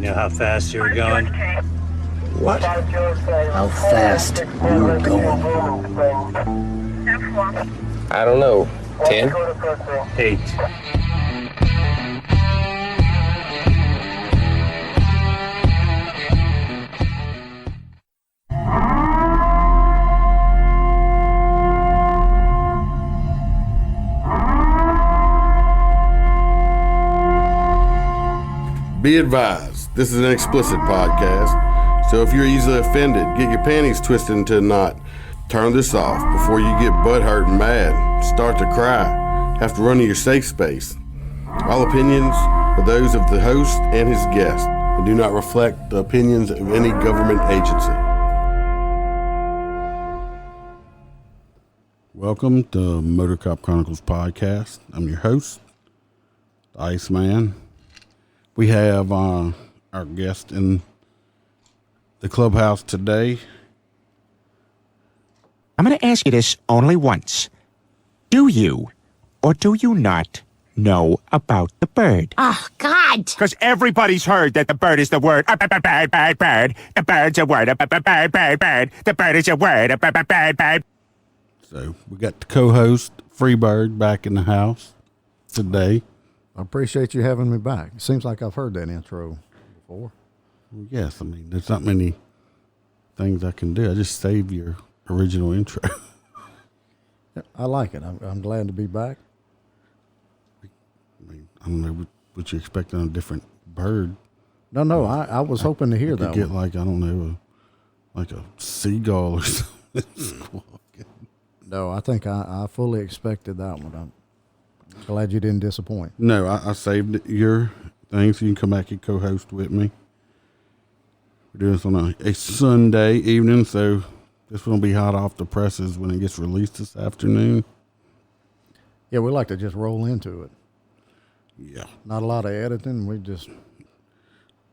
know how fast you were going? What? How fast you were going? I don't know. 10? 8. Be advised, this is an explicit podcast, so if you're easily offended, get your panties twisted into a knot, turn this off before you get butthurt and mad, start to cry, have to run to your safe space. All opinions are those of the host and his guest and do not reflect the opinions of any government agency. Welcome to MOTORCOP Chronicles podcast. I'm your host, the ICEMAN. We have our guest in the clubhouse today. I'm going to ask you this only once. Do you or do you not know about the bird? Oh, God. Because everybody's heard that the bird is the word. Bird. The bird's a word. Bird. The bird is a word. Bird. So we got the co-host, Freebird, back in the house today. I appreciate you having me back. It seems like I've heard that intro before. Well, yes, I mean, there's not many things I can do. I just saved your original intro. I like it. I'm glad to be back. I mean, I don't know what you're expecting on a different bird. No, I was hoping to hear that get one. like, I don't know, like a seagull or something. No, I think I fully expected that one. I'm glad you didn't disappoint. No, I saved your thing so you can come back and co-host with me. We're doing this on a Sunday evening, so this will be hot off the presses when it gets released this afternoon. Yeah, we like to just roll into it. Yeah. Not a lot of editing. We just...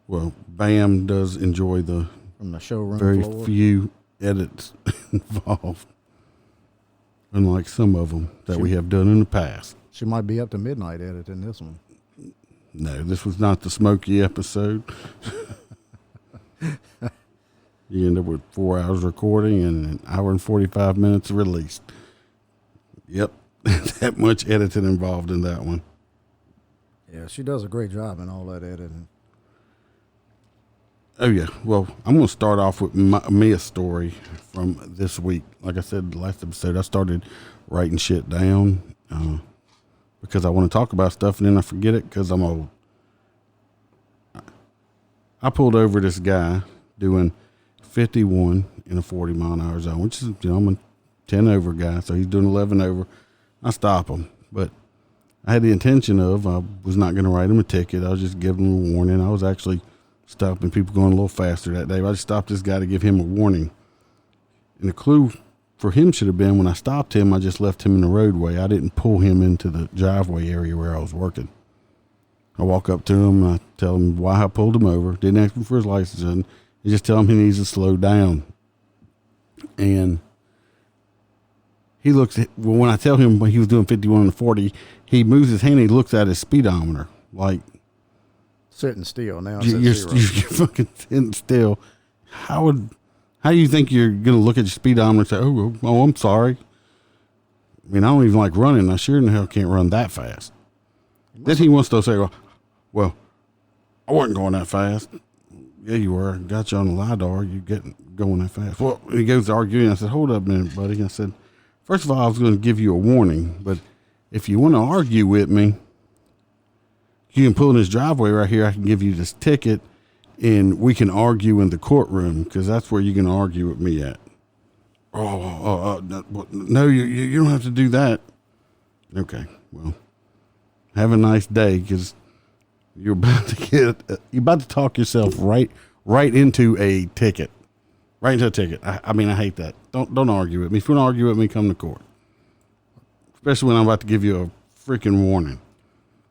Well, Bam does enjoy the from the showroom very floor. Few edits involved, unlike some of them that we have done in the past. She might be up to midnight editing this one. No, this was not the Smokey episode. You end up with 4 hours recording and an hour and 45 minutes released. Yep, that much editing involved in that one. Yeah, she does a great job in all that editing. Oh, yeah. Well, I'm going to start off with Mia's story from this week. Like I said, the last episode, I started writing shit down because I want to talk about stuff and then I forget it because I'm old. I pulled over this guy doing 51 in a 40-mile-an-hour zone, which is, I'm a 10 over guy, so he's doing 11 over. I stop him, but I had the intention of, I was not going to write him a ticket. I was just giving him a warning. I was actually stopping people going a little faster that day. I just stopped this guy to give him a warning. And the clue for him should have been when I stopped him, I just left him in the roadway. I didn't pull him into the driveway area where I was working. I walk up to him and I tell him why I pulled him over. Didn't ask him for his license. And I just tell him he needs to slow down. And he looks at, well, when I tell him when he was doing 51 and 40, he moves his hand and he looks at his speedometer. Like, sitting still now. You're fucking sitting still. How do you think you're going to look at your speedometer and say, oh, I'm sorry? I mean, I don't even like running. I sure in the hell can't run that fast. Then he wants to say, well, I wasn't going that fast. Yeah, you were. I got you on the LiDAR. You going that fast. Well, he goes to arguing. I said, hold up a minute, buddy. I said, first of all, I was going to give you a warning, but if you want to argue with me, you can pull in this driveway right here. I can give you this ticket, and we can argue in the courtroom because that's where you can argue with me at. No, you don't have to do that. Okay, well, have a nice day because you're about to talk yourself right into a ticket, right into a ticket. I mean, I hate that. Don't argue with me. If you want to argue with me, come to court. Especially when I'm about to give you a freaking warning.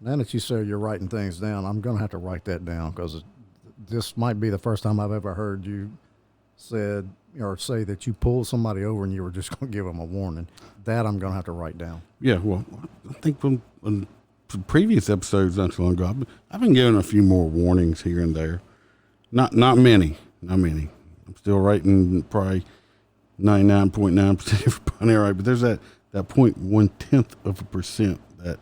Now that you say you're writing things down, I'm going to have to write that down because this might be the first time I've ever heard you say that you pulled somebody over and you were just going to give them a warning. That I'm going to have to write down. Yeah, well, I think from previous episodes not too long ago, I've been giving a few more warnings here and there. Not many. I'm still writing probably 99.9% everybody right, but there's that 0.1% that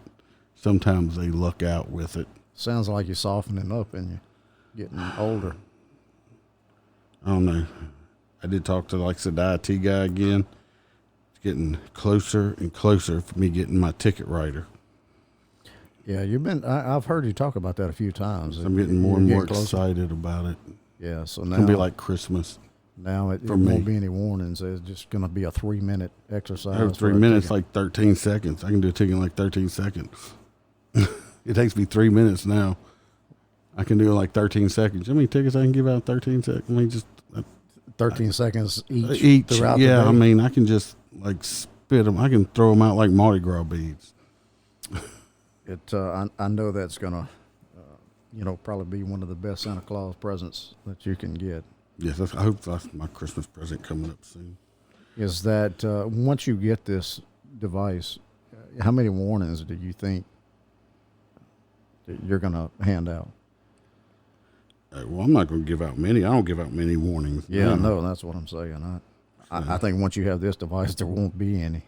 sometimes they luck out with it. Sounds like you're softening up and you're getting older. I don't know. I did talk to, like I said, the IT guy again. It's getting closer and closer for me getting my ticket writer. Yeah, I've heard you talk about that a few times. I'm getting more and more excited about it. Yeah, so It's now going to be like Christmas. Now it for me. won't be any warnings. It's just going to be a 3-minute exercise. Oh, 3 minutes, like 13 seconds. I can do a ticket in like 13 seconds. It takes me 3 minutes now. I can do it like 13 seconds. How many tickets I can give out in 13 seconds? I mean, just 13 seconds each throughout the day. I mean, I can just like spit them. I can throw them out like Mardi Gras beads. I know that's going to, probably be one of the best Santa Claus presents that you can get. Yes, I hope that's my Christmas present coming up soon. Is that once you get this device, how many warnings do you think that you're going to hand out? Well, I'm not going to give out many. I don't give out many warnings. Yeah, no, that's what I'm saying. I think once you have this device, there won't be any.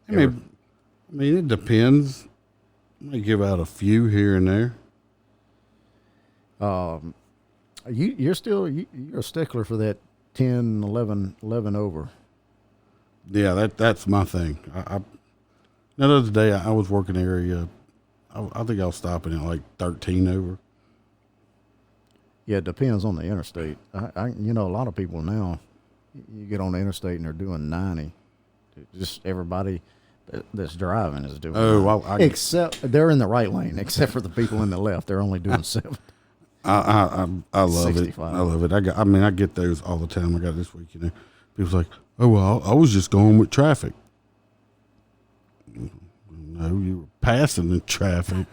I mean, it depends. I might give out a few here and there. You're a stickler for that 10, 11 over. Yeah, that's my thing. The other day I was working area. I think I was stopping at like 13 over. Yeah, it depends on the interstate. A lot of people now, you get on the interstate and they're doing 90. Just everybody that's driving is doing. Oh, well, except they're in the right lane, except for the people in the left. They're only doing 70. I love 65. it. I love it. I get those all the time. I got this week. People's like, oh well, I was just going with traffic. No, you were passing the traffic.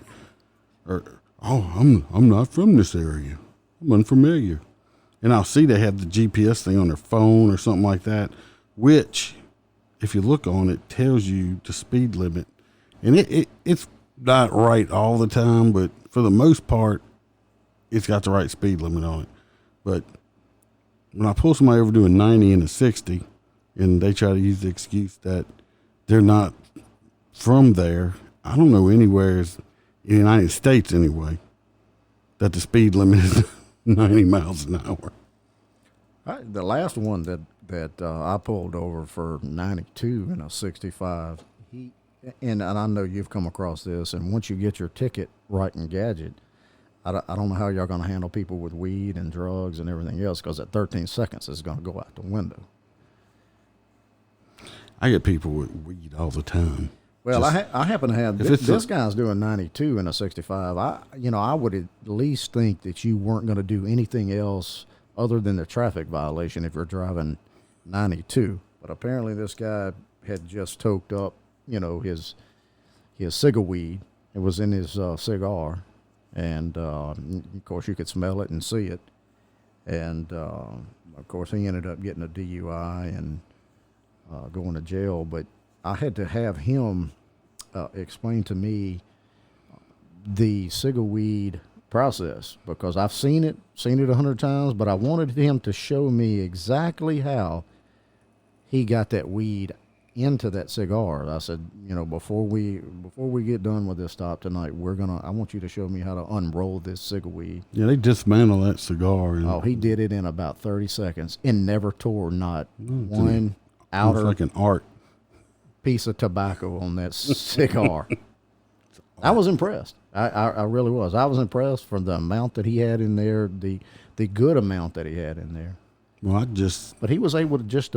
Or I'm not from this area. I'm unfamiliar. And I'll see they have the GPS thing on their phone or something like that, which, if you look on it, tells you the speed limit. And it's not right all the time, but for the most part, it's got the right speed limit on it. But when I pull somebody over doing 90 and a 60, and they try to use the excuse that they're not from there, I don't know anywhere in the United States anyway that the speed limit is 90 miles an hour. The last one that I pulled over for 92 and a 65, and I know you've come across this, and once you get your ticket right and gadget, I don't know how y'all going to handle people with weed and drugs and everything else, because at 13 seconds it's going to go out the window. I get people with weed all the time. Well, I happen to have this guy's doing 92 and a 65. I would at least think that you weren't going to do anything else other than the traffic violation if you're driving 92. But apparently this guy had just toked up, his cigar weed. It was in his cigar. And, of course, you could smell it and see it. And, of course, he ended up getting a DUI and going to jail. But I had to have him explain to me the cigar weed process, because I've seen it 100 times, but I wanted him to show me exactly how he got that weed into that cigar. I said, before we get done with this stop tonight, I want you to show me how to unroll this cigar weed. Yeah, they dismantle that cigar. He did it in about 30 seconds and never tore not one outer like an art piece of tobacco on that cigar. I was impressed. I really was. I was impressed for the amount that he had in there, the good amount that he had in there. Well, but he was able to just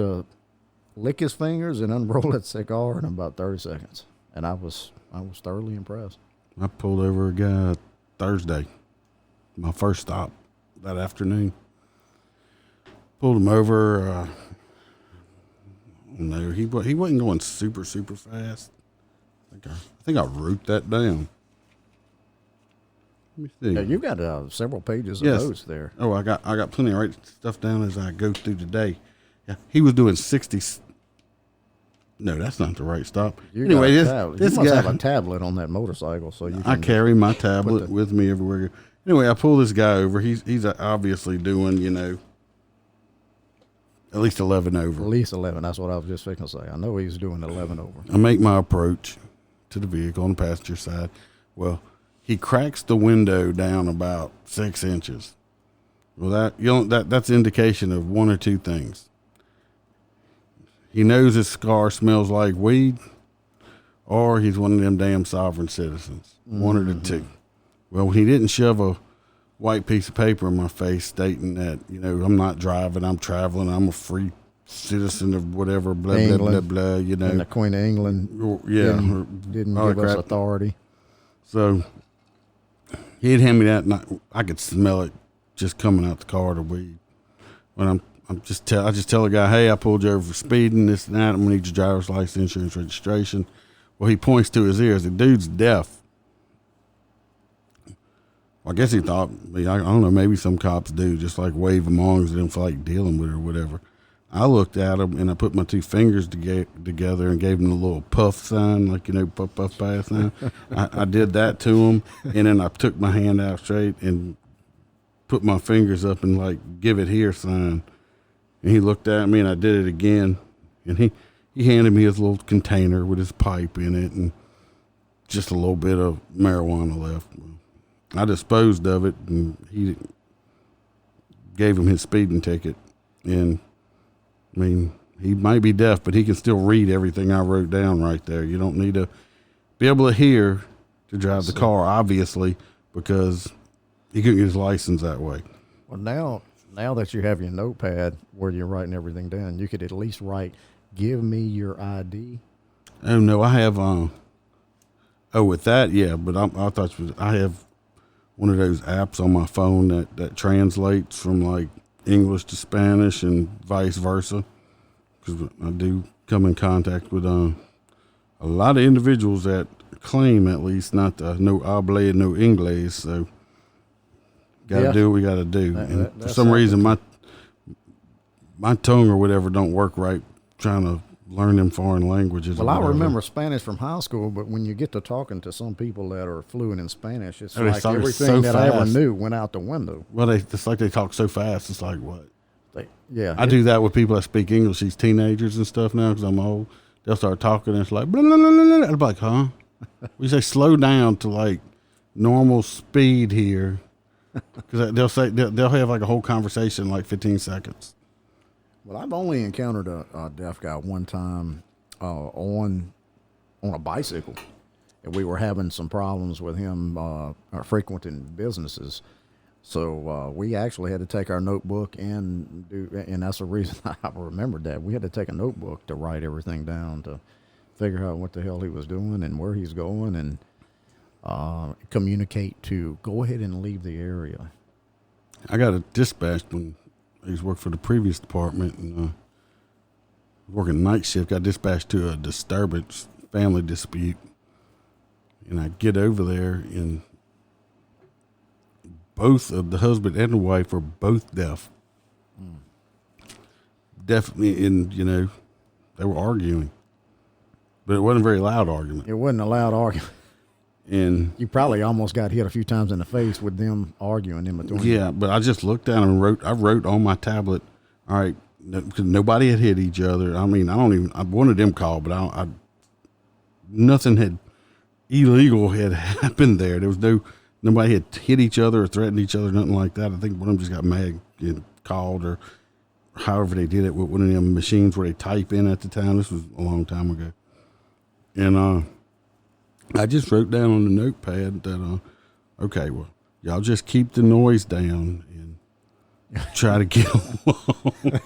lick his fingers and unroll that cigar in about 30 seconds, and I was thoroughly impressed. I pulled over a guy Thursday, my first stop that afternoon. Pulled him over. No, he wasn't going super fast. I think I wrote that down. Let me see. Yeah, you got several pages of notes there. Oh, I got plenty of right stuff down as I go through the day. Yeah, he was doing 60. No, that's not the right stop. You must have a tablet on that motorcycle, so you. I carry my tablet with me everywhere. Anyway, I pull this guy over. He's obviously doing, you know, at least 11 over. At least 11. That's what I was just fixing to say. I know he's doing 11 over. I make my approach to the vehicle on the passenger side. Well, he cracks the window down about 6 inches. Well, that's indication of one or two things. He knows his car smells like weed, or he's one of them damn sovereign citizens. One of the two. Well, he didn't shove a white piece of paper in my face stating that, you know, I'm not driving, I'm traveling, I'm a free citizen of whatever, blah, England, blah, blah, blah, you know. And the Queen of England didn't give us authority. So he'd hand me that, and I could smell it just coming out the car, the weed. When I just tell the guy, hey, I pulled you over for speeding, this and that. I'm gonna need your driver's license, insurance, registration. Well, he points to his ears. The dude's deaf. Well, I guess he thought, I don't know, maybe some cops do, just like wave them on because they don't feel like dealing with it or whatever. I looked at him and I put my two fingers together and gave him the little puff sign, like, you know, puff, puff, pass sign. I did that to him, and then I took my hand out straight and put my fingers up and, like, give it here sign. And he looked at me and I did it again. And he handed me his little container with his pipe in it and just a little bit of marijuana left. I disposed of it, and he gave him his speeding ticket. And, I mean, he might be deaf, but he can still read everything I wrote down right there. You don't need to be able to hear to drive the car, obviously, because he couldn't get his license that way. Well, now that you have your notepad where you're writing everything down, you could at least write, give me your ID. Oh, no, I have, with that, yeah, but I thought I have one of those apps on my phone that translates from, like, English to Spanish and vice versa, because I do come in contact with a lot of individuals that claim, at least, not to no habla no inglés, so gotta do what we gotta do. And for some reason my tongue or whatever don't work right trying to learn them foreign languages. Well, I remember Spanish from high school, but when you get to talking to some people that are fluent in Spanish, it's like everything that I ever knew went out the window. Well, it's like they talk so fast. It's like, what? I do that with people that speak English, these teenagers and stuff now, because I'm old. They'll start talking, and it's like, blah, blah, blah, blah, blah. I'm like, huh? We say slow down to, like, normal speed here, because they'll have, like, a whole conversation in, like, 15 seconds. Well, I've only encountered a deaf guy one time on a bicycle, and we were having some problems with him frequenting businesses. So we actually had to take our notebook and that's the reason I remembered that. We had to take a notebook to write everything down to figure out what the hell he was doing and where he's going, and communicate to go ahead and leave the area. I got a dispatch when I used to work for the previous department, and working night shift, got dispatched to a disturbance, family dispute. And I get over there, and both of the husband and the wife are both deaf. Definitely, and, you know, they were arguing. But it wasn't a very loud argument. It wasn't a loud argument. And you probably almost got hit a few times in the face with them arguing in between. Yeah, but I just looked at them and I wrote on my tablet, all right, because nobody had hit each other. I mean, I wanted them called, but nothing had illegal had happened there. There was nobody had hit each other or threatened each other, nothing like that. I think one of them just got mad and called, or however they did it with one of them machines where they type in at the time. This was a long time ago. And I just wrote down on the notepad that, okay, well, y'all just keep the noise down and try to get along.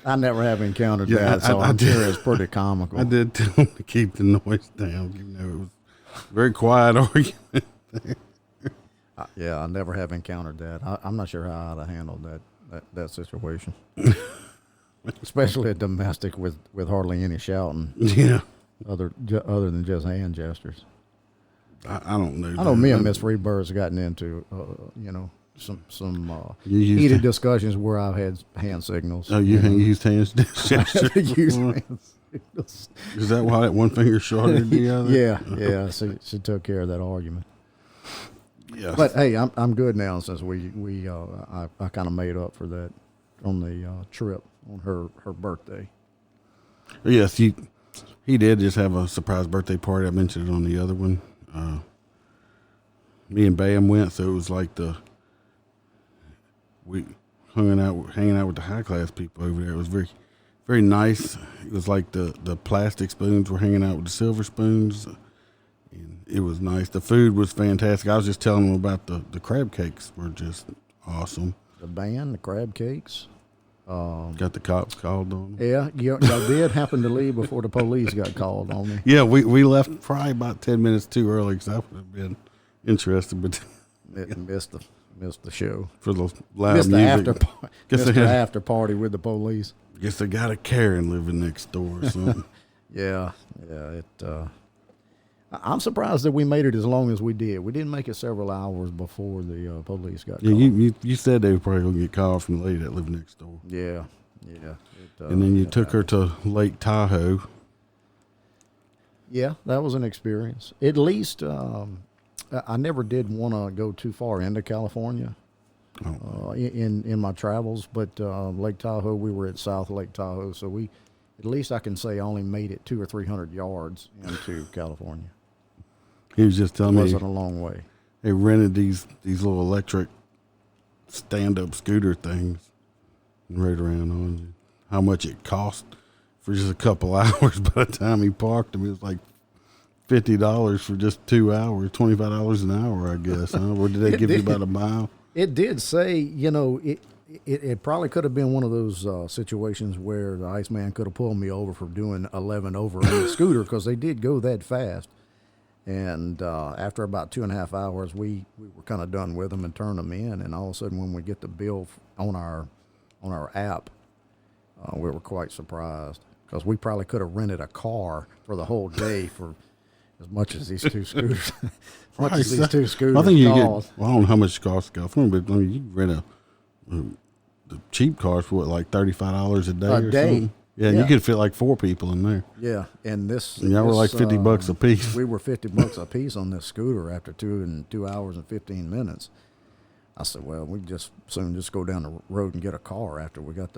I never have encountered that, so I'm sure it's pretty comical. I did tell them to keep the noise down. You know, it was a very quiet argument. Yeah, I never have encountered that. I'm not sure how I'd have handled that situation. Especially a domestic with hardly any shouting. Yeah. Other than just hand gestures. I don't know. I know me and Miss Freebird's gotten into, some heated discussions where I've had hand signals. Oh, you used hand gestures? Used hand signals. Is that why that one finger shorter than the other? Yeah. She took care of that argument. Yes. But hey, I'm good now since I kind of made up for that on the trip on her birthday. Yes, he did just have a surprise birthday party. I mentioned it on the other one. Me and Bam went, so it was like we hanging out with the high class people over there. It was very, very nice. It was like the plastic spoons were hanging out with the silver spoons. And it was nice. The food was fantastic. I was just telling them about the crab cakes were just awesome. The band, the crab cakes. Got the cops called on them. Yeah, y'all did happen to leave before the police got called on me. Yeah, we left probably about 10 minutes too early because I would have been interested, but Missed the show. for the loud Missed the music. after party with the police. Guess they got a Karen living next door or something. Yeah. I'm surprised that we made it as long as we did. We didn't make it several hours before the police got called. You said they were probably going to get called from the lady that lived next door. Yeah. And then you took her to Lake Tahoe. Yeah, that was an experience. At least I never did want to go too far into California in my travels, but Lake Tahoe, we were at South Lake Tahoe, so at least I can say I only made it 200 or 300 yards into California. He was just telling It me wasn't a long way. they rented these little electric stand-up scooter things and rode around on you. How much it cost for just a couple hours. By the time he parked them, it was like $50 for just 2 hours, $25 an hour, I guess. Huh? Or did they give you about a mile? It did say, it probably could have been one of those situations where the Iceman could have pulled me over for doing 11 over on the scooter because they did go that fast. And after about 2.5 hours, we were kind of done with them and turned them in. And all of a sudden, when we get the bill on our app, we were quite surprised because we probably could have rented a car for the whole day for as much as these two scooters. I think you cost. get. Well, I don't know how much it costs in California, but I mean, you can rent the cheap cars for like $35 a day. A or day. Something. Yeah, and you could fit like 4 people in there. Yeah, and Y'all were like $50 a piece. We were $50 a piece on this scooter after 2 hours and 15 minutes. I said, well, we just soon just go down the road and get a car after we got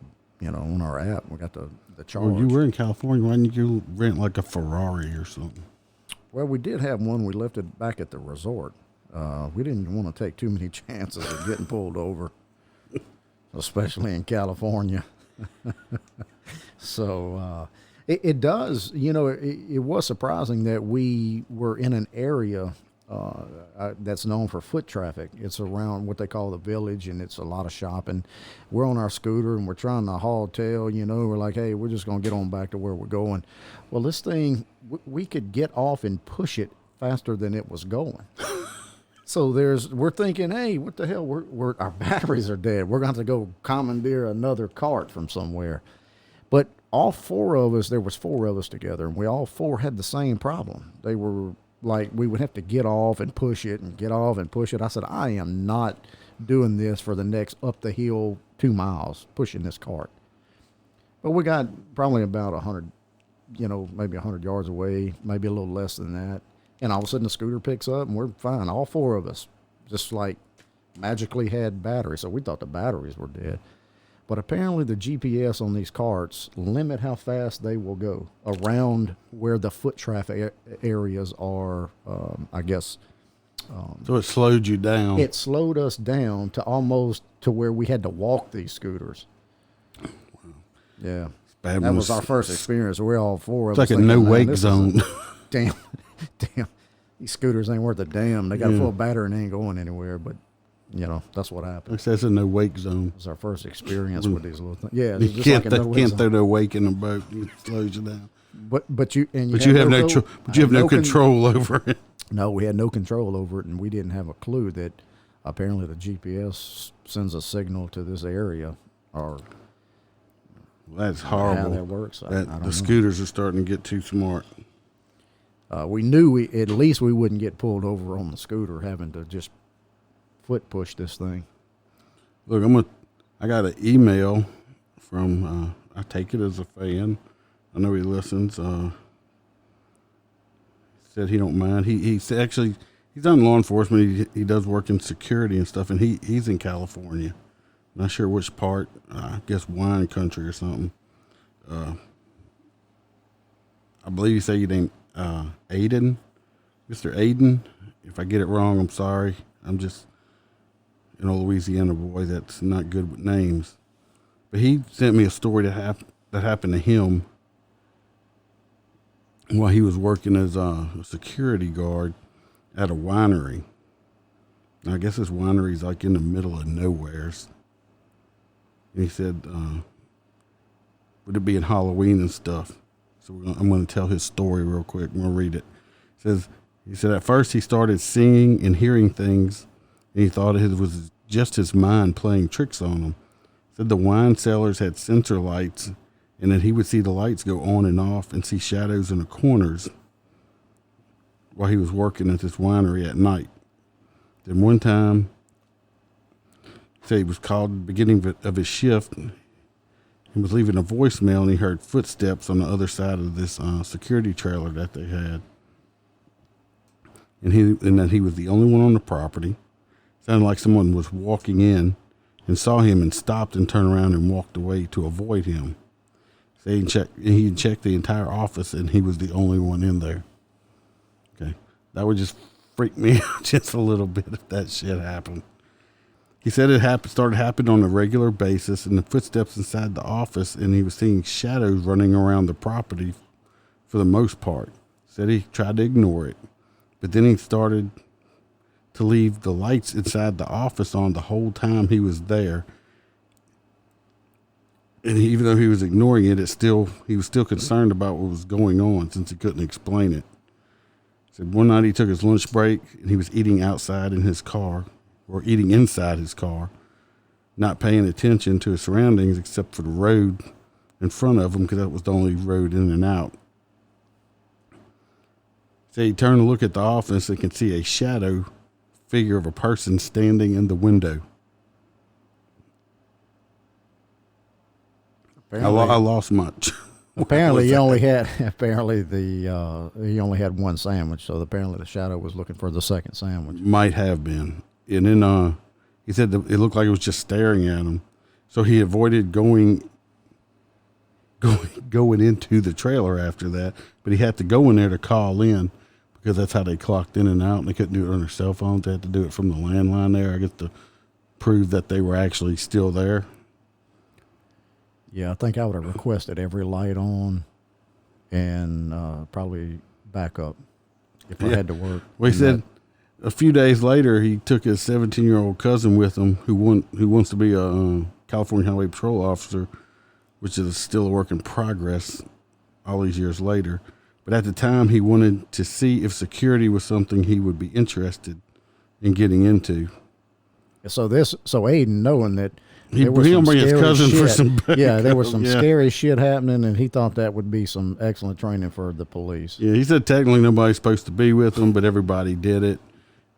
on our app, we got the charge. Well, you were in California. Why didn't you rent like a Ferrari or something? Well, we did have one. We left it back at the resort. We didn't want to take too many chances of getting pulled over, especially in California. So it does, it was surprising that we were in an area that's known for foot traffic. It's around what they call the village, and it's a lot of shopping. We're on our scooter, and we're trying to haul tail, we're like, hey, we're just going to get on back to where we're going. Well, this thing, we could get off and push it faster than it was going. So we're thinking, hey, what the hell? Our batteries are dead. We're going to have to go commandeer another cart from somewhere. But all 4 of us, there was 4 of us together, and we all 4 had the same problem. They were like, we would have to get off and push it and get off and push it. I said, I am not doing this for the next up the hill 2 miles, pushing this cart. But we got probably about 100, maybe 100 yards away, maybe a little less than that. And all of a sudden the scooter picks up and we're fine. All 4 of us just like magically had batteries. So we thought the batteries were dead. But apparently the GPS on these carts limit how fast they will go around where the foot traffic areas are, I guess. So it slowed you down. It slowed us down to almost to where we had to walk these scooters. Wow. Yeah. That was our first experience. We're all 4 of us. It's like a no-wake zone. Damn. These scooters ain't worth a damn. They got a full battery and ain't going anywhere, but that's what happened. It says a no wake zone. It was our first experience with these little things. Yeah, you can't throw no wake in the boat. It slows you down. But you have no control over it. No, we had no control over it, and we didn't have a clue that apparently the GPS sends a signal to this area. Or that's horrible. How that works. I don't know. Scooters are starting to get too smart. We knew at least we wouldn't get pulled over on the scooter having to just foot push this thing. Look, I got an email from, I take it as a fan. I know he listens. Said he don't mind. He he's done law enforcement. He does work in security and stuff, and he's in California. Not sure which part. I guess wine country or something. I believe you say your name, Aiden, Mr. Aiden. If I get it wrong, I'm sorry. I'm just an old Louisiana boy that's not good with names. But he sent me a story that happened to him while he was working as a security guard at a winery. I guess this winery's like in the middle of nowheres. And he said, would it be in Halloween and stuff? So I'm going to tell his story real quick. I'm going to read it. He said, at first he started seeing and hearing things, and he thought it was just his mind playing tricks on him. Said the wine cellars had sensor lights, and that he would see the lights go on and off and see shadows in the corners while he was working at this winery at night. Then one time, said he was called at the beginning of his shift. He was leaving a voicemail, and he heard footsteps on the other side of this security trailer that they had. And that he was the only one on the property. Sounded like someone was walking in and saw him and stopped and turned around and walked away to avoid him. So he checked the entire office, and he was the only one in there. Okay. That would just freak me out just a little bit if that shit happened. He said it started happening on a regular basis, and the footsteps inside the office, and he was seeing shadows running around the property for the most part. Said he tried to ignore it, but then he started to leave the lights inside the office on the whole time he was there. And even though he was ignoring it, he was still concerned about what was going on since he couldn't explain it. Said one night he took his lunch break and he was eating outside in his car, or eating inside his car, not paying attention to his surroundings except for the road in front of him, because that was the only road in and out. So he turned to look at the office and could see a shadow figure of a person standing in the window. I lost much. Apparently, he only had one sandwich, so apparently the shadow was looking for the second sandwich. Might have been. And then he said that it looked like it was just staring at him. So he avoided going into the trailer after that, but he had to go in there to call in, because that's how they clocked in and out, and they couldn't do it on their cell phones. They had to do it from the landline there, I guess, to prove that they were actually still there. Yeah, I think I would have requested every light on and probably back up if I had to work. Well, he said a few days later he took his 17-year-old cousin with him who wants to be a California Highway Patrol officer, which is still a work in progress all these years later. But at the time, he wanted to see if security was something he would be interested in getting into. So Aiden, knowing that he bring his cousin shit, for some backup. Yeah, there was some scary shit happening, and he thought that would be some excellent training for the police. Yeah, he said technically nobody's supposed to be with him, but everybody did it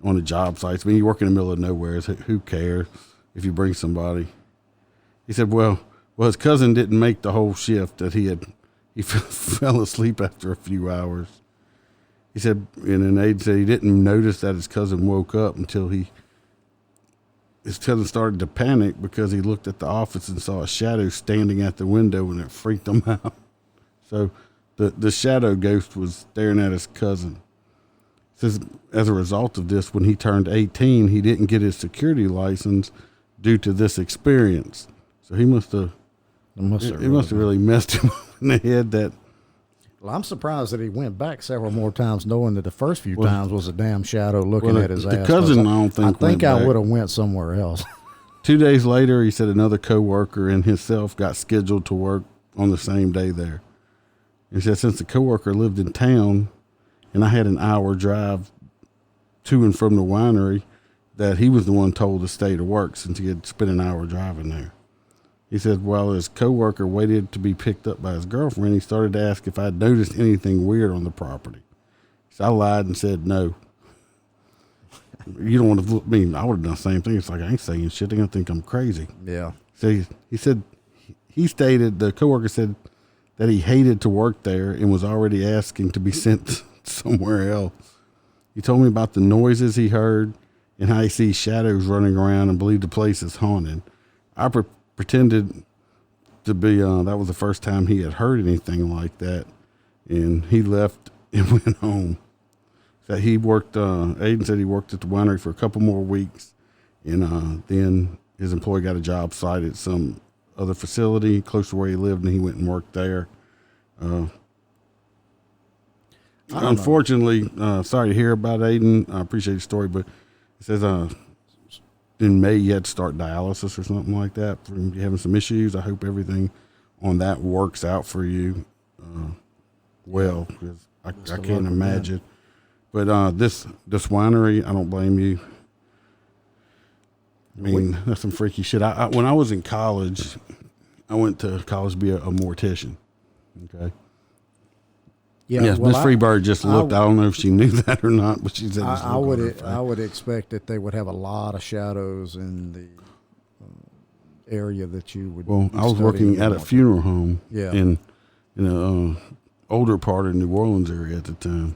on the job sites. I mean, you work in the middle of nowhere. Who cares if you bring somebody? He said, well, his cousin didn't make the whole shift that he fell asleep after a few hours. He said, and then Aiden said he didn't notice that his cousin woke up until his cousin started to panic because he looked at the office and saw a shadow standing at the window, and it freaked him out. So the shadow ghost was staring at his cousin. Says as a result of this, when he turned 18, he didn't get his security license due to this experience. So he must have really messed him up in the head. That. Well, I'm surprised that he went back several more times, knowing that the first few times was a damn shadow looking at his ass. The cousin, I think I would have went somewhere else. 2 days later, he said another coworker and himself got scheduled to work on the same day there. He said since the coworker lived in town, and I had an hour drive to and from the winery, that he was the one told to stay to work since he had spent an hour driving there. He said while his coworker waited to be picked up by his girlfriend, he started to ask if I'd noticed anything weird on the property. So I lied and said no. You don't want to look me. I would have done the same thing. It's like, I ain't saying shit. They're going to think I'm crazy. Yeah. So he said, the coworker said that he hated to work there and was already asking to be sent somewhere else. He told me about the noises he heard and how he sees shadows running around and believed the place is haunted. I pretended to be, that was the first time he had heard anything like that. And he left and went home. So he worked, Aiden said he worked at the winery for a couple more weeks. And then his employee got a job site at some other facility close to where he lived, and he went and worked there. Unfortunately, sorry to hear about Aiden. I appreciate the story, but it says in May you had to start dialysis or something like that from you having some issues. I hope everything on that works out for you well, because I can't imagine. But this winery, I don't blame you. I mean, that's some freaky shit. When I was in college, I went to college to be a mortician. Okay. Yeah, yes, Miss Freebird just looked. I don't know if she knew that or not, but she said I would expect that they would have a lot of shadows in the area that you would. Well, I was working at a funeral home. Yeah. in a older part of New Orleans area at the time,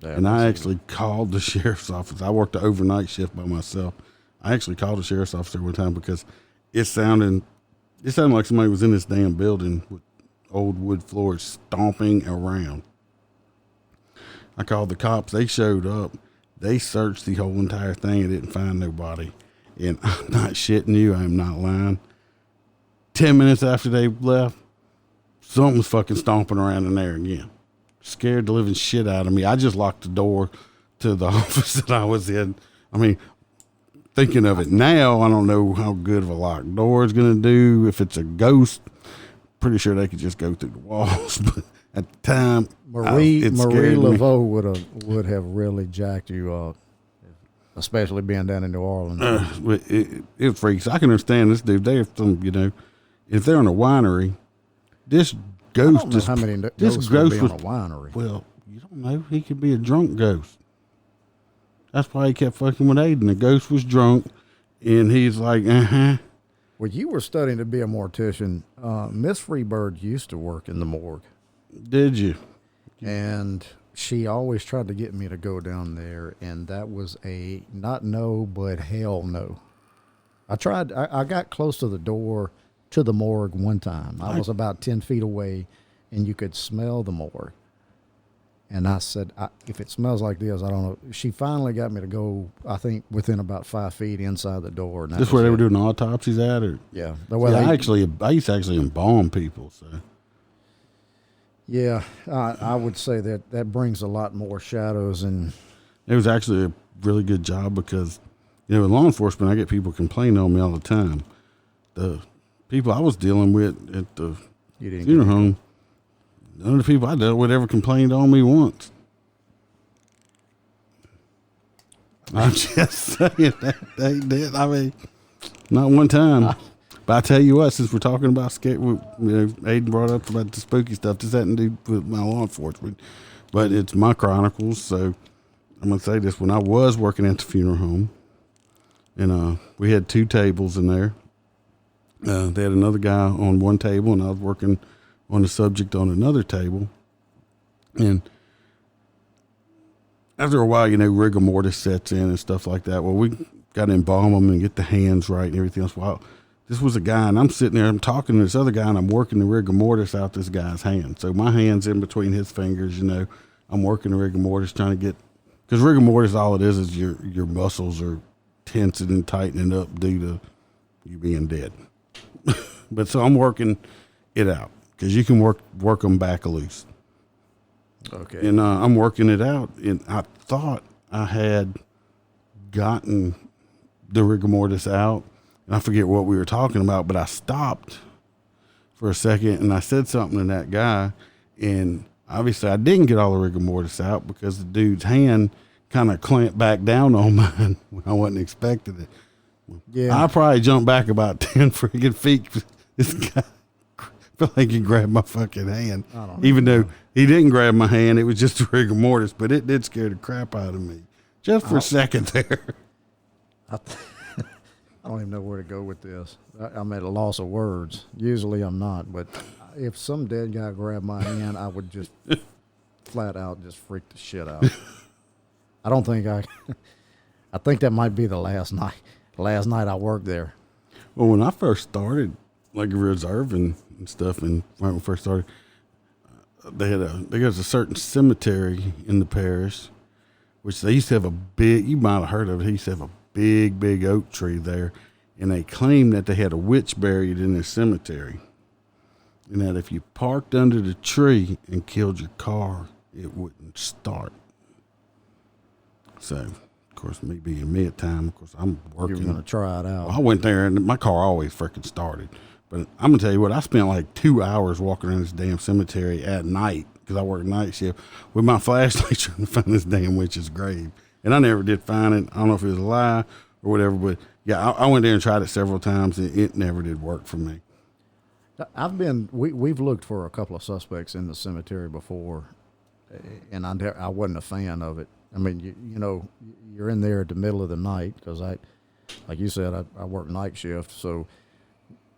and I actually called the sheriff's office. I worked the overnight shift by myself. I actually called the sheriff's officer one time because it sounded like somebody was in this damn building with old wood floors stomping around. I called the cops. They showed up. They searched the whole entire thing and didn't find nobody. And I'm not shitting you. I'm not lying. 10 minutes after they left, something was fucking stomping around in there again. Scared the living shit out of me. I just locked the door to the office that I was in. I mean, thinking of it now, I don't know how good of a locked door is going to do. If it's a ghost, pretty sure they could just go through the walls. But at the time, Marie Laveau would have really jacked you up, especially being down in New Orleans. It freaks. I can understand this dude. They have some, if they're in a winery, this ghost. I don't know how many ghosts would be on a winery. Well, you don't know. He could be a drunk ghost. That's why he kept fucking with Aiden. The ghost was drunk, and he's like, Well, you were studying to be a mortician. Miss Freebird used to work in the morgue. Did you? And she always tried to get me to go down there, and that was a not no, but hell no. I tried. I got close to the door to the morgue one time. I was about 10 feet away, and you could smell the morgue. And I said, if it smells like this, I don't know. She finally got me to go, I think, within about 5 feet inside the door. And this where they were doing autopsies at? Or? Yeah. I used to actually embalm people. So. Yeah, I would say that brings a lot more shadows. And it was actually a really good job because, with law enforcement, I get people complaining on me all the time. The people I was dealing with at the funeral home, none of the people I dealt with ever complained on me once. I'm just saying that they did. I mean, not one time. But I tell you what, since we're talking about Aiden brought up about the spooky stuff. This had to do with my law enforcement, but it's my chronicles. So I'm gonna say this: when I was working at the funeral home, and we had 2 tables in there. They had another guy on one table, and I was working on the subject on another table. And after a while, rigor mortis sets in and stuff like that. Well, we got to embalm them and get the hands right and everything else. Well, this was a guy, and I'm sitting there, I'm talking to this other guy, and I'm working the rigor mortis out this guy's hand. So my hand's in between his fingers, I'm working the rigor mortis, trying to get, because rigor mortis, all it is your muscles are tensing and tightening up due to you being dead. But so I'm working it out, because you can work them back loose. Okay. And I'm working it out, and I thought I had gotten the rigor mortis out, and I forget what we were talking about, but I stopped for a second, and I said something to that guy, and obviously I didn't get all the rigor mortis out because the dude's hand kind of clamped back down on mine when I wasn't expecting it. Yeah. I probably jumped back about 10 freaking feet. This guy felt like he grabbed my fucking hand. Even though he didn't grab my hand, it was just a rigor mortis, but it did scare the crap out of me. Just for a second there. I don't even know where to go with this. I'm at a loss of words. Usually I'm not, but if some dead guy grabbed my hand, I would just flat out just freak the shit out. I don't think I. I think that might be the last night. Last night I worked there. Well, when I first started, like reserving and stuff, and when I first started, there's a certain cemetery in the parish, which they used to have a big. You might have heard of it. He used to have a big oak tree there, and they claimed that they had a witch buried in their cemetery, and that if you parked under the tree and killed your car, it wouldn't start. So, of course, me being me at time, of course, I'm working. You were going to try it out. Well, I went there, and my car always freaking started. But I'm going to tell you what, I spent like 2 hours walking around this damn cemetery at night, because I work night shift, with my flashlight trying to find this damn witch's grave. And I never did find it. I don't know if it was a lie or whatever, but yeah, I went there and tried it several times, and it never did work for me. We've looked for a couple of suspects in the cemetery before, and I wasn't a fan of it. I mean, you know, you're in there at the middle of the night, because like you said, I work night shift. So,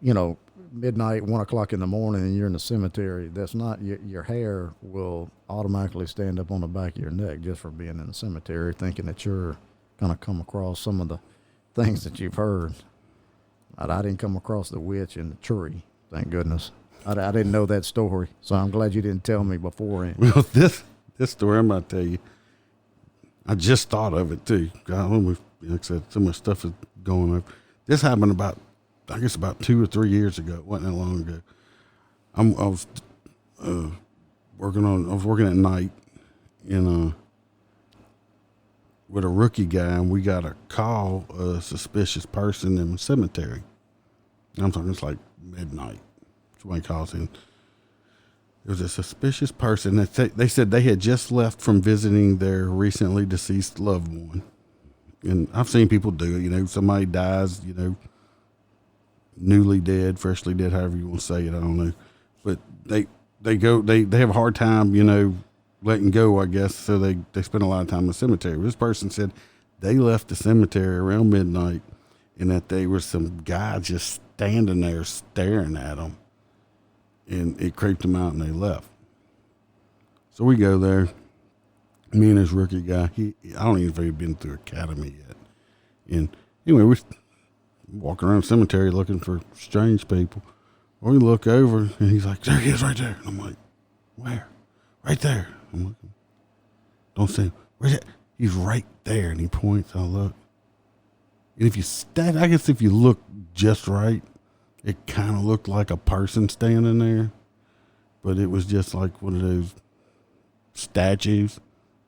you know, midnight, 1 o'clock in the morning, and you're in the cemetery. That's not, your hair will automatically stand up on the back of your neck just for being in the cemetery, thinking that you're going to come across some of the things that you've heard. I didn't come across the witch in the tree, thank goodness. I didn't know that story, so I'm glad you didn't tell me beforehand. Well, this story I'm about to tell you, I just thought of it too. God, like I said, so much stuff is going on. This happened about 2 or 3 years ago. It wasn't that long ago. I was working at night with a rookie guy, and we got a call, a suspicious person in the cemetery. I'm talking, it's like midnight. Somebody calls in. There was a suspicious person that they said they had just left from visiting their recently deceased loved one. And I've seen people do it. You know, somebody dies, you know, newly dead, freshly dead, however you want to say it. I don't know. But they have a hard time, you know, letting go, I guess. So they spend a lot of time in the cemetery. This person said they left the cemetery around midnight, and that there was some guy just standing there staring at them. And it creeped them out, and they left. So we go there. Me and this rookie guy. I don't even know if he'd been through academy yet. And anyway, we're walking around the cemetery looking for strange people. We look over, and he's like, "There he is, right there." And I'm like, "Where?" "Right there." I'm looking. "Don't see him." "Where's that?" "He's right there." And he points. I look. And if you look just right, it kind of looked like a person standing there, but it was just like one of those statues.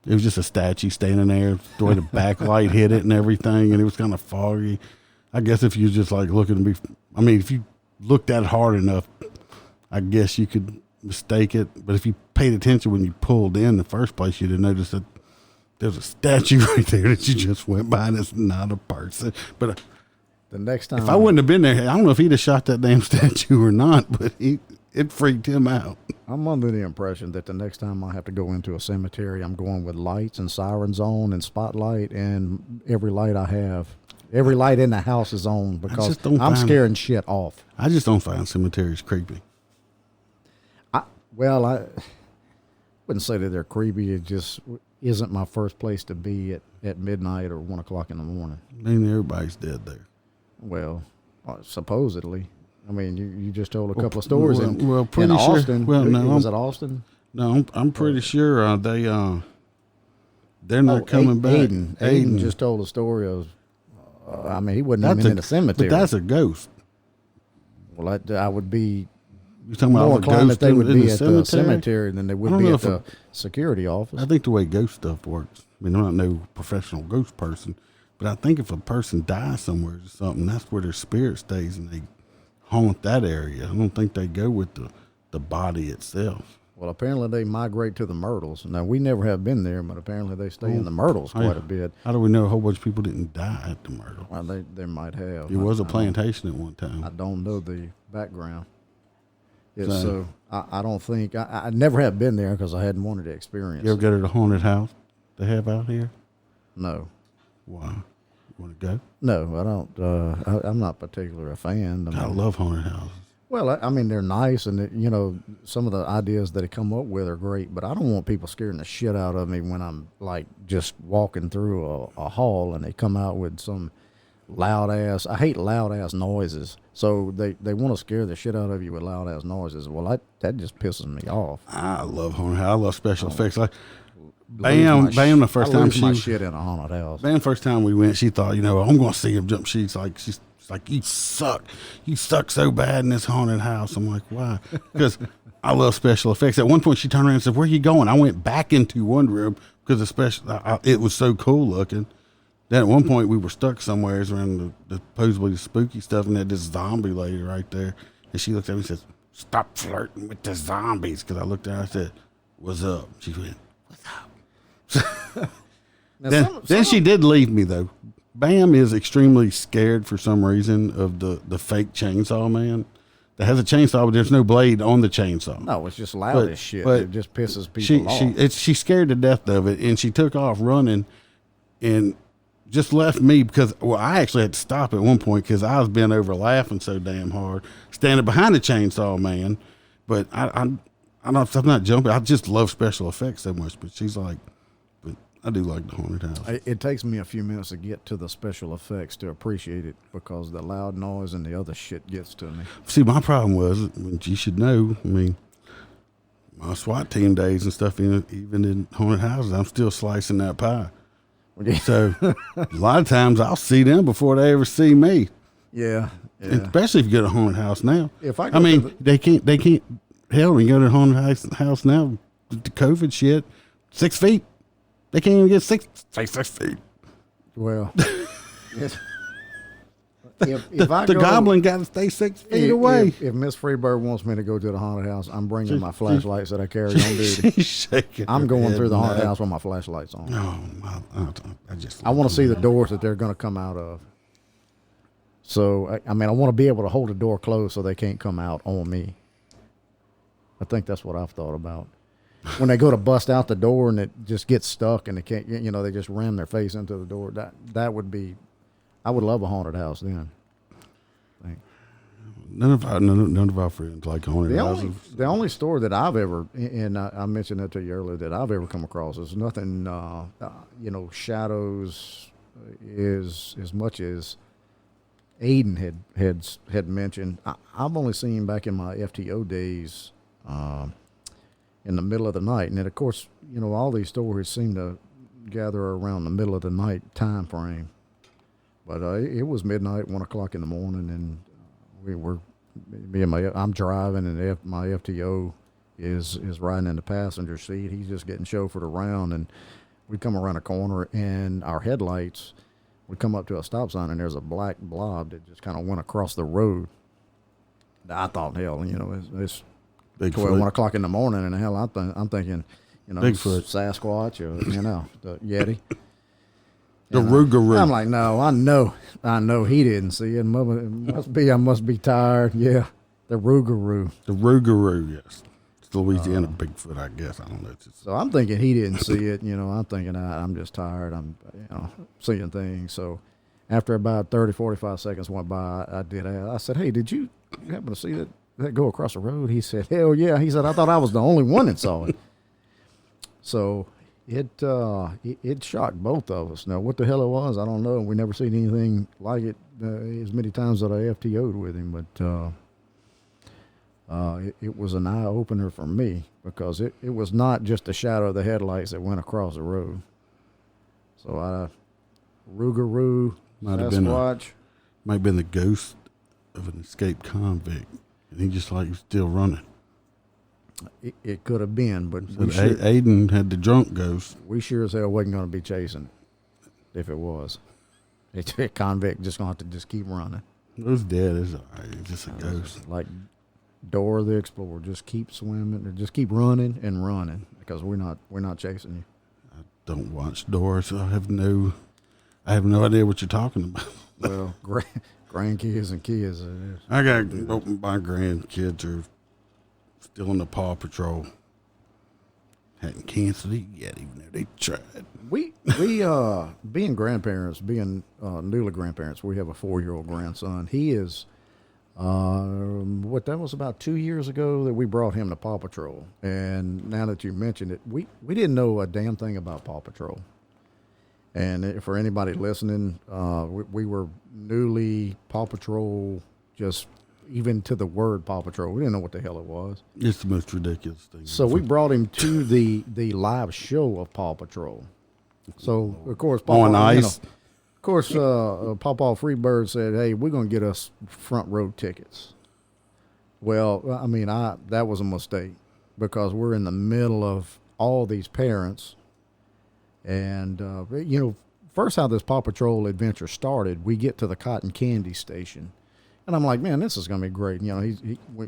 It was just a statue standing there, the way the backlight hit it and everything, and it was kind of foggy. I guess if you just like if you looked at it hard enough, I guess you could mistake it. But if you paid attention when you pulled in the first place, you'd have noticed that there's a statue right there that you just went by, and it's not a person. But the next time, if I wouldn't have been there, I don't know if he'd have shot that damn statue or not, but it freaked him out. I'm under the impression that the next time I have to go into a cemetery, I'm going with lights and sirens on and spotlight, and every light in the house is on, because I'm scaring shit off. I just don't find cemeteries creepy. I wouldn't say that they're creepy. It just isn't my first place to be at midnight or 1 o'clock in the morning. I mean, everybody's dead there. Well, supposedly. I mean, you just told a couple of stories in pretty Austin. Sure. Well, no, was it Austin? No, I'm pretty sure they're not coming back. Aiden just told a story of. I mean, he wasn't even in the cemetery. But that's a ghost. Well, I would be. You're talking about more all the ghosts that they would in be the at cemetery? the cemetery than they would be at the security office. I think the way ghost stuff works. I mean, I'm not no professional ghost person, but I think if a person dies somewhere or something, that's where their spirit stays, and they haunt that area. I don't think they go with the body itself. Well, apparently they migrate to the Myrtles. Now, we never have been there, but apparently they stay in the Myrtles quite a bit. How do we know a whole bunch of people didn't die at the Myrtle? Well, they might have. It was a plantation at one time. I don't know the background. So I don't think, I never have been there because I hadn't wanted to experience You ever go to the haunted house they have out here? No. Why? You want to go? No, I don't. I'm not particularly a fan. I love haunted houses. Well, I mean, they're nice, and you know, some of the ideas that they come up with are great. But I don't want people scaring the shit out of me when I'm like just walking through a hall and they come out with some loud ass. I hate loud ass noises, so they want to scare the shit out of you with loud ass noises. Well, that just pisses me off. I love haunted house. I love special effects. Like Lose Bam, my the first I time lose she my shit in a haunted house. Bam, first time we went, she thought, I'm going to see him jump. She's like, you suck so bad in this haunted house. I'm like, why? Because I love special effects. At one point, she turned around and said, "Where are you going?" I went back into one room because it was so cool looking. Then at one point, we were stuck somewhere around the supposedly spooky stuff, and had this zombie lady right there. And she looked at me and says, "Stop flirting with the zombies." Because I looked at her and I said, "What's up?" She went, "What's up?" Then she did leave me, though. Bam is extremely scared for some reason of the fake chainsaw man that has a chainsaw, but there's no blade on the chainsaw. No, it's just loud as shit. It just pisses people off. She's scared to death of it, and she took off running and just left me because, I actually had to stop at one point because I was bent over laughing so damn hard, standing behind the chainsaw man. But I'm not jumping. I just love special effects so much. But she's like, I do like the haunted house. It takes me a few minutes to get to the special effects to appreciate it because the loud noise and the other shit gets to me. See, my problem was, you should know, I mean, my SWAT team days and stuff, even in haunted houses, I'm still slicing that pie. So a lot of times I'll see them before they ever see me. Yeah. Especially if you go to a haunted house now. I mean, they can't, hell, when you go to a haunted house now, the COVID shit, 6 feet. They can't even get 6 feet. Well, if I the go, goblin got to stay 6 feet away. If Miss Freebird wants me to go to the haunted house, I'm bringing my flashlights that I carry on duty. She's shaking. I'm going through the haunted house with my flashlights on. I want to see the doors that they're going to come out of. So, I mean, I want to be able to hold the door closed so they can't come out on me. I think that's what I've thought about. When they go to bust out the door and it just gets stuck and they can't, they just ram their face into the door. That would be, I would love a haunted house then. None of our friends like haunted houses. The only store that I've ever, and I mentioned that to you earlier, that I've ever come across is nothing, shadows is as much as Aiden had mentioned. I've only seen back in my FTO days, in the middle of the night. And then, of course, all these stories seem to gather around the middle of the night time frame. But it was midnight, 1 o'clock in the morning, and I'm driving, and my FTO is riding in the passenger seat. He's just getting chauffeured around, and we come around a corner, and our headlights would come up to a stop sign, and there's a black blob that just kind of went across the road. I thought, hell, it's 1 o'clock in the morning, and hell, I'm thinking, Bigfoot, Sasquatch, or the Yeti, the Rougarou. I'm like, no, I know he didn't see it. I must be tired. Yeah, the Rougarou. The Rougarou, yes, it's the Louisiana Bigfoot, I guess. I don't know. So I'm thinking he didn't see it. I'm thinking I'm just tired. I'm seeing things. So after about 30, 45 seconds went by, I did ask. I said, hey, did you happen to see that go across the road? He said, hell yeah. He said, I thought I was the only one that saw it. So it shocked both of us. Now, what the hell it was, I don't know. We never seen anything like it as many times that I FTO'd with him, but it was an eye-opener for me because it was not just the shadow of the headlights that went across the road. So Rougarou, Sasquatch. Might have been the ghost of an escaped convict. And he just was still running. It could have been, but Aiden had the drunk ghost. We sure as hell wasn't going to be chasing if it was. It's a convict just going to have to just keep running. It was dead. It's all right. It's just a ghost. Like Dora the Explorer. Just keep swimming. Just keep running and running because we're not chasing you. I don't watch Dora, so I have no idea what you're talking about. Well, grandkids and kids. I got my grandkids are still in the Paw Patrol. Hadn't canceled it yet, even though they tried. We being grandparents, being newly grandparents, we have a 4-year-old grandson. He is That was about 2 years ago that we brought him to Paw Patrol. And now that you mentioned it, we didn't know a damn thing about Paw Patrol. And for anybody listening, we were newly Paw Patrol, just even to the word Paw Patrol. We didn't know what the hell it was. It's the most ridiculous thing. So we brought him to the live show of Paw Patrol. So, of course, On ice. Of course, Pawpaw Freebird said, "Hey, we're going to get us front row tickets." Well, I mean, that was a mistake because we're in the middle of all these parents. And, first how this Paw Patrol adventure started, we get to the cotton candy station. And I'm like, man, this is going to be great.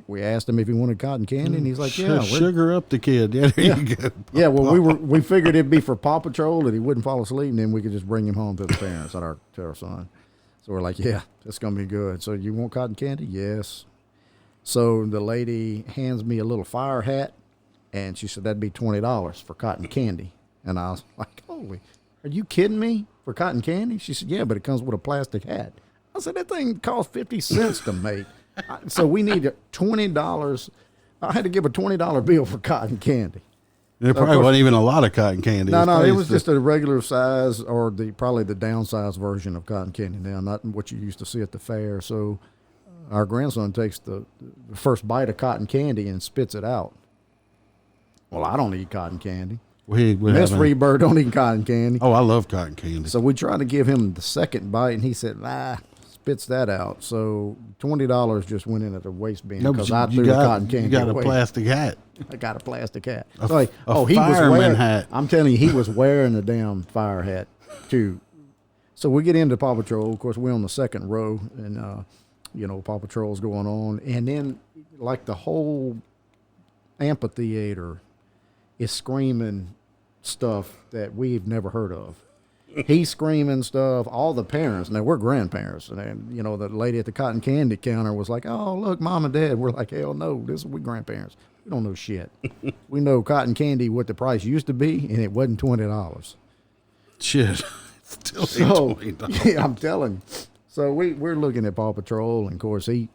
We asked him if he wanted cotton candy, and he's like, yeah. Sugar up the kid. Yeah, there you go. Yeah, well, we figured it'd be for Paw Patrol that he wouldn't fall asleep, and then we could just bring him home to the parents, to our son. So we're like, yeah, it's going to be good. So you want cotton candy? Yes. So the lady hands me a little fire hat, and she said that'd be $20 for cotton candy. And I was like, holy, are you kidding me? For cotton candy? She said, yeah, but it comes with a plastic hat. I said, that thing costs 50 cents to make. So we need $20. I had to give a $20 bill for cotton candy. There probably wasn't even a lot of cotton candy. No, it was just a regular size, or probably the downsized version of cotton candy now, not what you used to see at the fair. So our grandson takes the first bite of cotton candy and spits it out. Well, I don't eat cotton candy. Miss Freebird don't eat cotton candy. Oh, I love cotton candy. So we tried to give him the second bite, and he said, spits that out. So $20 just went in at the waste bin because I threw the cotton candy You got away. a plastic hat. I got a plastic hat. A he was wearing hat. I'm telling you, he was wearing the damn fire hat too. So we get into Paw Patrol. Of course, we're on the second row, and Paw Patrol's going on, and then like the whole amphitheater is screaming stuff that we've never heard of. He's screaming stuff. All the parents, now we're grandparents, and the lady at the cotton candy counter was like, "Oh, look, Mom and Dad." We're like, "Hell no, we grandparents. We don't know shit. We know cotton candy what the price used to be, and it wasn't $20." Shit, still $20. Yeah, I'm telling you. So we're looking at Paw Patrol, and of course the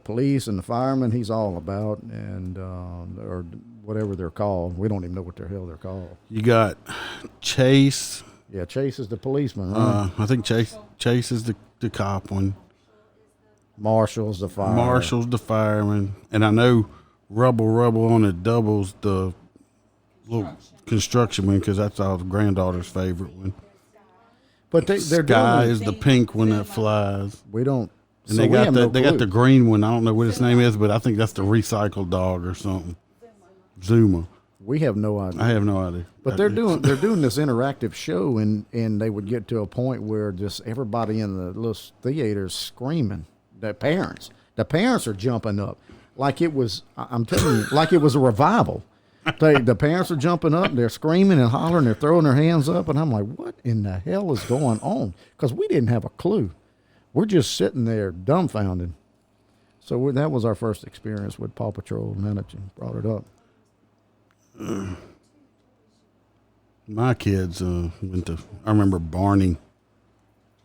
police and the firemen he's all about, and or whatever they're called. We don't even know what the hell they're called. You got Chase. Yeah, Chase is the policeman, right? I think Chase is the cop one. Marshall's the fireman. Marshall's the fireman. And I know Rubble on it doubles the little construction one because that's our granddaughter's favorite one. But they're Sky doing is the pink one that flies. We don't. And they got the green one. I don't know what its name is, but I think that's the recycled dog or something. Zuma. We have no idea. I have no idea. But they're doing this interactive show, and they would get to a point where just everybody in the little theater is screaming. The parents are jumping up like it was. I'm telling you, like it was a revival. The parents are jumping up, they're screaming and hollering, they're throwing their hands up, and I'm like, what in the hell is going on? Because we didn't have a clue. We're just sitting there dumbfounded. So that was our first experience with Paw Patrol. Now that you brought it up. My kids went to. I remember Barney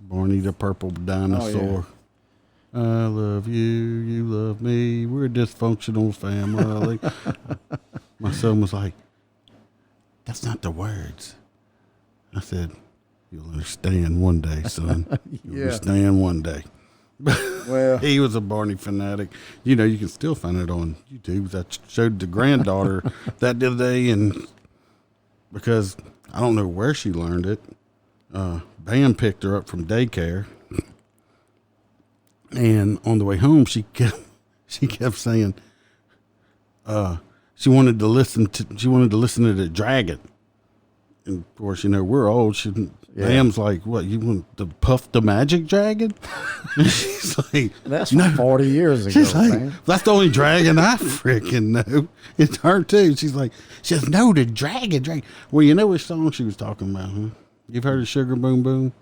the purple dinosaur. Oh, yeah. I love you, you love me. We're a dysfunctional family. My son was like, "That's not the words." I said, "You'll understand one day, son. You'll understand one day." Well, he was a Barney fanatic. You can still find it on YouTube. I showed the granddaughter that the other day, and because I don't know where she learned it, Bam picked her up from daycare, and on the way home, she kept saying, she wanted to listen to the dragon. And of course, we're old. Bam's like, what, you want to Puff the Magic Dragon? She's like, that's 40 years ago. She's like, man. That's the only dragon I freaking know. It's her too. She says, no, the dragon. Well, you know which song she was talking about, huh? You've heard of Sugar Boom Boom?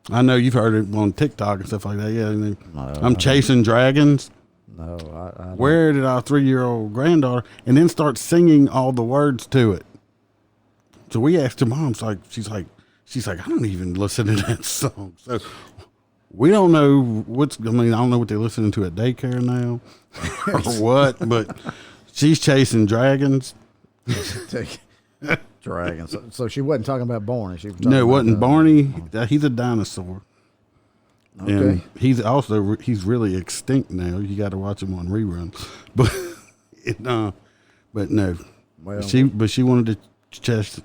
I know you've heard it on TikTok and stuff like that. Yeah, I'm chasing dragons. No, I don't. Where did our 3-year-old granddaughter, and then start singing all the words to it. So we asked her mom, she's like, I don't even listen to that song. So we don't know I don't know what they're listening to at daycare now or what, but she's chasing dragons. Dragons. So she wasn't talking about Barney. She was talking No, it about, wasn't Barney. He's a dinosaur. Okay. And he's really extinct now. You got to watch him on reruns. But no. Well, she wanted to chase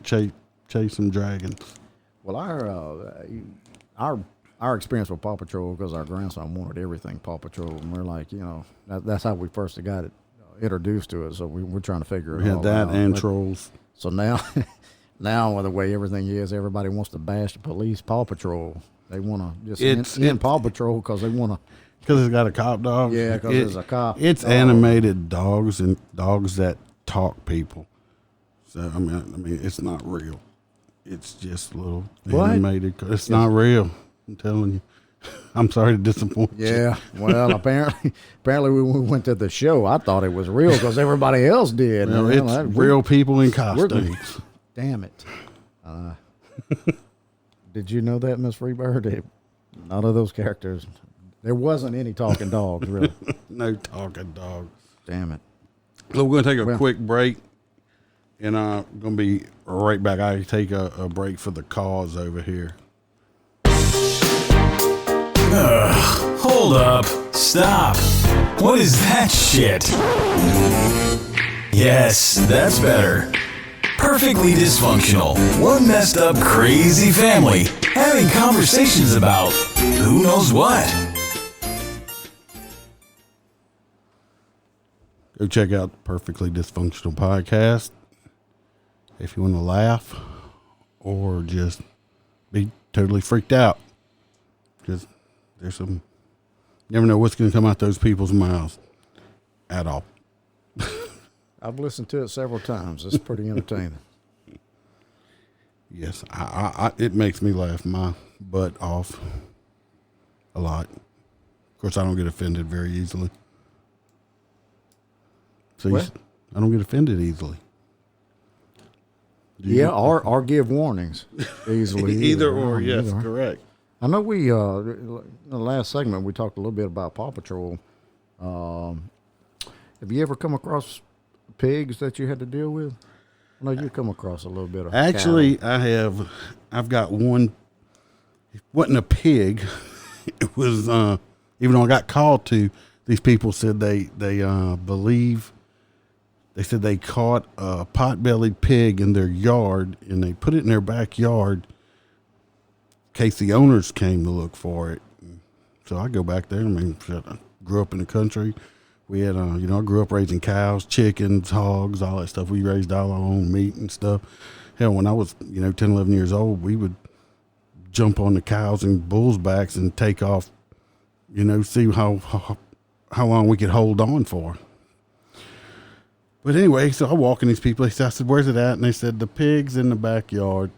some dragons. Well, our experience with Paw Patrol, because our grandson wanted everything Paw Patrol, and we're like, that's how we first got it introduced to it. So we're trying to figure it We all had that out. and trolls. So now with the way everything is, everybody wants to bash the police, Paw Patrol. They want to just end Paw Patrol because they want to. Because it's got a cop dog. Yeah, because there's a cop. It's dog. animated dogs and dogs that talk people. So I mean, it's not real. It's just a little animated. It's not real. I'm telling you. I'm sorry to disappoint you. Yeah. Well, apparently when we went to the show, I thought it was real because everybody else did. No, it's real people in costumes. Damn it. Did you know that, Miss Freebird? None of those characters. There wasn't any talking dogs, really. No talking dogs. Damn it. So we're going to take a quick break, and I'm going to be right back. I take a break for the cause over here. Hold up. Stop. What is that shit? Yes, that's better. Perfectly dysfunctional. One messed up, crazy family having conversations about who knows what. Go check out the Perfectly Dysfunctional podcast if you want to laugh or just be totally freaked out. Because there's you never know what's going to come out those people's mouths at all. I've listened to it several times. It's pretty entertaining. Yes, it makes me laugh my butt off a lot. Of course, I don't get offended very easily. So I don't get offended easily. Yeah, or give warnings easily. Either or, yes, correct. I know we, in the last segment, we talked a little bit about Paw Patrol. Have you ever come across pigs that you had to deal with? I know you come across a little bit of Actually, cattle. I have. I've got one. It wasn't a pig. It was, even though I got called to, these people said they believe, they said they caught a pot-bellied pig in their yard, and they put it in their backyard in case the owners came to look for it. So I go back there. I mean, I grew up in the country. We had, I grew up raising cows, chickens, hogs, all that stuff. We raised all our own meat and stuff. Hell, when I was, 10, 11 years old, we would jump on the cows and bulls' backs and take off, see how long we could hold on for. But anyway, so I walk in these people. I said, where's it at? And they said, the pig's in the backyard.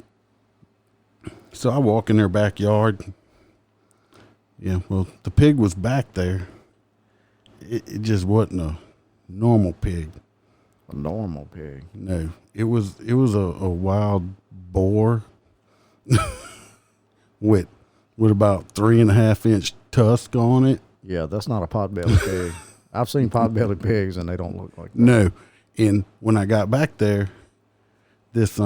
So I walk in their backyard. Yeah, well, the pig was back there. It just wasn't a normal pig. A normal pig. No, it was a wild boar with about 3.5-inch tusk on it. Yeah, that's not a pot-bellied pig. I've seen pot-bellied pigs, and they don't look like that. No, and when I got back there, this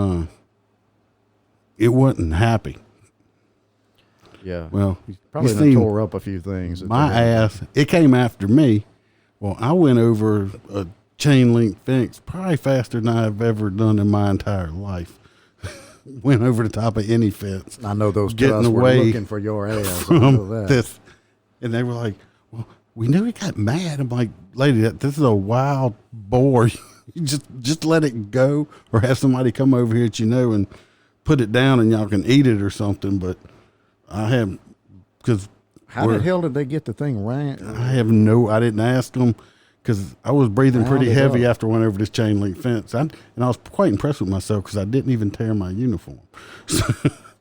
it wasn't happy. Yeah. Well, Probably done tore up a few things. My ass, it came after me. Well, I went over a chain link fence probably faster than I've ever done in my entire life. Went over the top of any fence. I know those getting guys away were looking for your ass. from this. And they were like, well, we knew he got mad. I'm like, lady, this is a wild boar. You just let it go or have somebody come over here that and put it down and y'all can eat it or something. But I have, because how the hell did they get the thing right? I didn't ask them because I was breathing pretty heavy after I went over this chain link fence. And I was quite impressed with myself because I didn't even tear my uniform.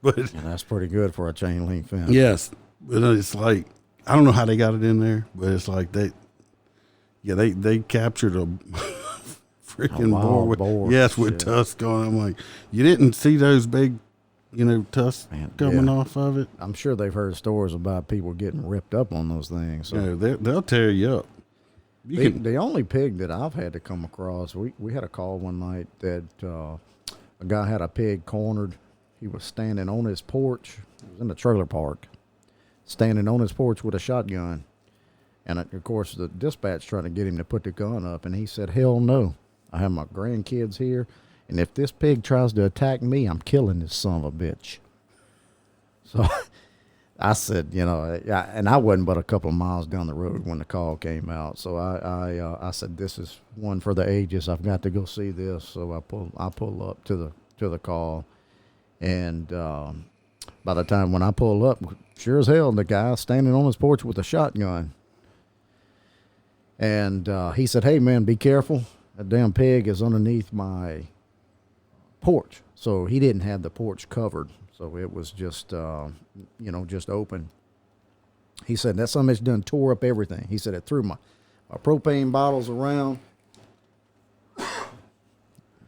But that's pretty good for a chain link fence. Yes. But it's like, I don't know how they got it in there, but it's like they captured a freaking boar with tusk on it. I'm like, you didn't see those big tusk Man, coming yeah. off of it. I'm sure they've heard stories about people getting ripped up on those things. So They'll tear you up. the only pig that I've had to come across, we had a call one night that a guy had a pig cornered. He was standing on his porch. It was in the trailer park, standing on his porch with a shotgun. And, of course, the dispatch trying to get him to put the gun up. And he said, hell no. I have my grandkids here. And if this pig tries to attack me, I'm killing this son of a bitch. So I said, and I wasn't but a couple of miles down the road when the call came out. So I said, this is one for the ages. I've got to go see this. So I pull up to the call. And by the time when I pull up, sure as hell, the guy standing on his porch with a shotgun. And he said, hey, man, be careful. That damn pig is underneath my porch. So he didn't have the porch covered. So it was just, just open. He said, that son of a bitch done tore up everything. He said, it threw my propane bottles around.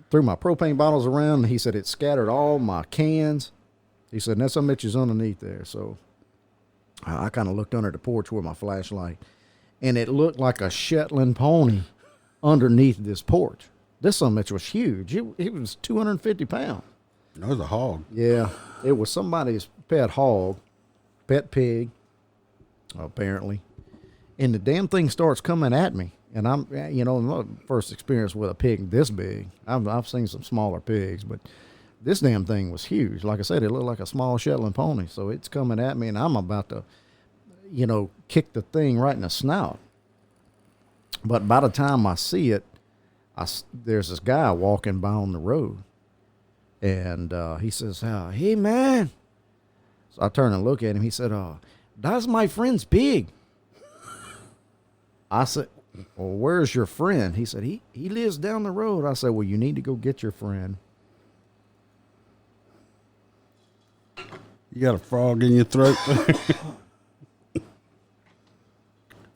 Threw my propane bottles around. And he said, it scattered all my cans. He said, that son of a bitch is underneath there. So I kind of looked under the porch with my flashlight. And it looked like a Shetland pony underneath this porch. This son of a bitch was huge. It was 250 pounds. That was a hog. Yeah, it was somebody's pet hog, pet pig, apparently. And the damn thing starts coming at me. And I'm, my first experience with a pig this big. I've seen some smaller pigs, but this damn thing was huge. Like I said, it looked like a small Shetland pony. So it's coming at me, and I'm about to, kick the thing right in the snout. But by the time I see it, there's this guy walking by on the road. And he says, hey, man. So I turn and look at him. He said, that's my friend's pig. I said, well, where's your friend? He said, he lives down the road. I said, well, you need to go get your friend. You got a frog in your throat.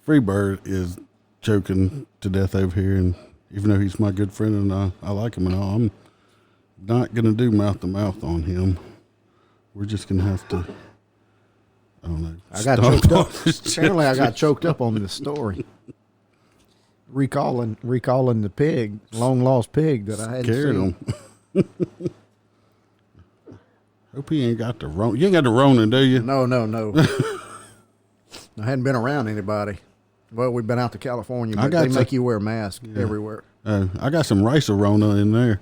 Freebird is choking to death over here, and even though he's my good friend and I like him and all, I'm not going to do mouth-to-mouth on him. We're just going to have to, I don't know. I got choked up. Apparently, I got choked up on this story. Recalling the pig, long-lost pig that I had Carried seen. him. Hope he ain't got the Rona. You ain't got the Rona, do you? No. I hadn't been around anybody. Well, we've been out to California, but they make you wear a mask everywhere. I got some rice Rona in there.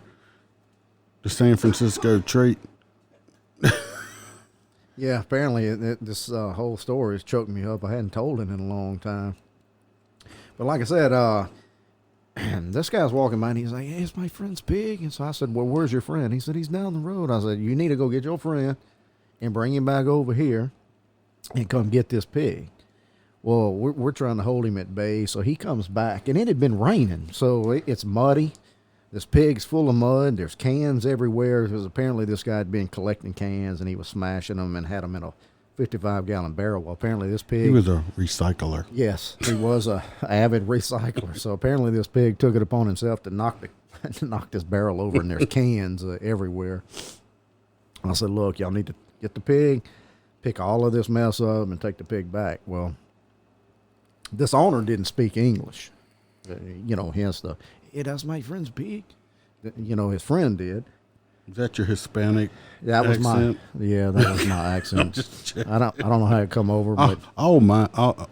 The San Francisco treat. Yeah, apparently this whole story has choked me up. I hadn't told it in a long time. But like I said, this guy's walking by and he's like, hey, it's my friend's pig. And so I said, well, where's your friend? He said, he's down the road. I said, you need to go get your friend and bring him back over here and come get this pig. Well, we're trying to hold him at bay. So he comes back, and it had been raining. So it's muddy. This pig's full of mud. There's cans everywhere because apparently this guy had been collecting cans, and he was smashing them and had them in a 55-gallon barrel. Well, apparently this pig... He was a recycler. Yes, he was a avid recycler. So apparently this pig took it upon himself to knock this barrel over, and there's cans everywhere. I said, look, y'all need to get the pig, pick all of this mess up, and take the pig back. Well, this owner didn't speak English. Hence the, hey, that's my friend's pig. His friend did. Is that your Hispanic That was accent? that was my accent. I don't know how it come over, but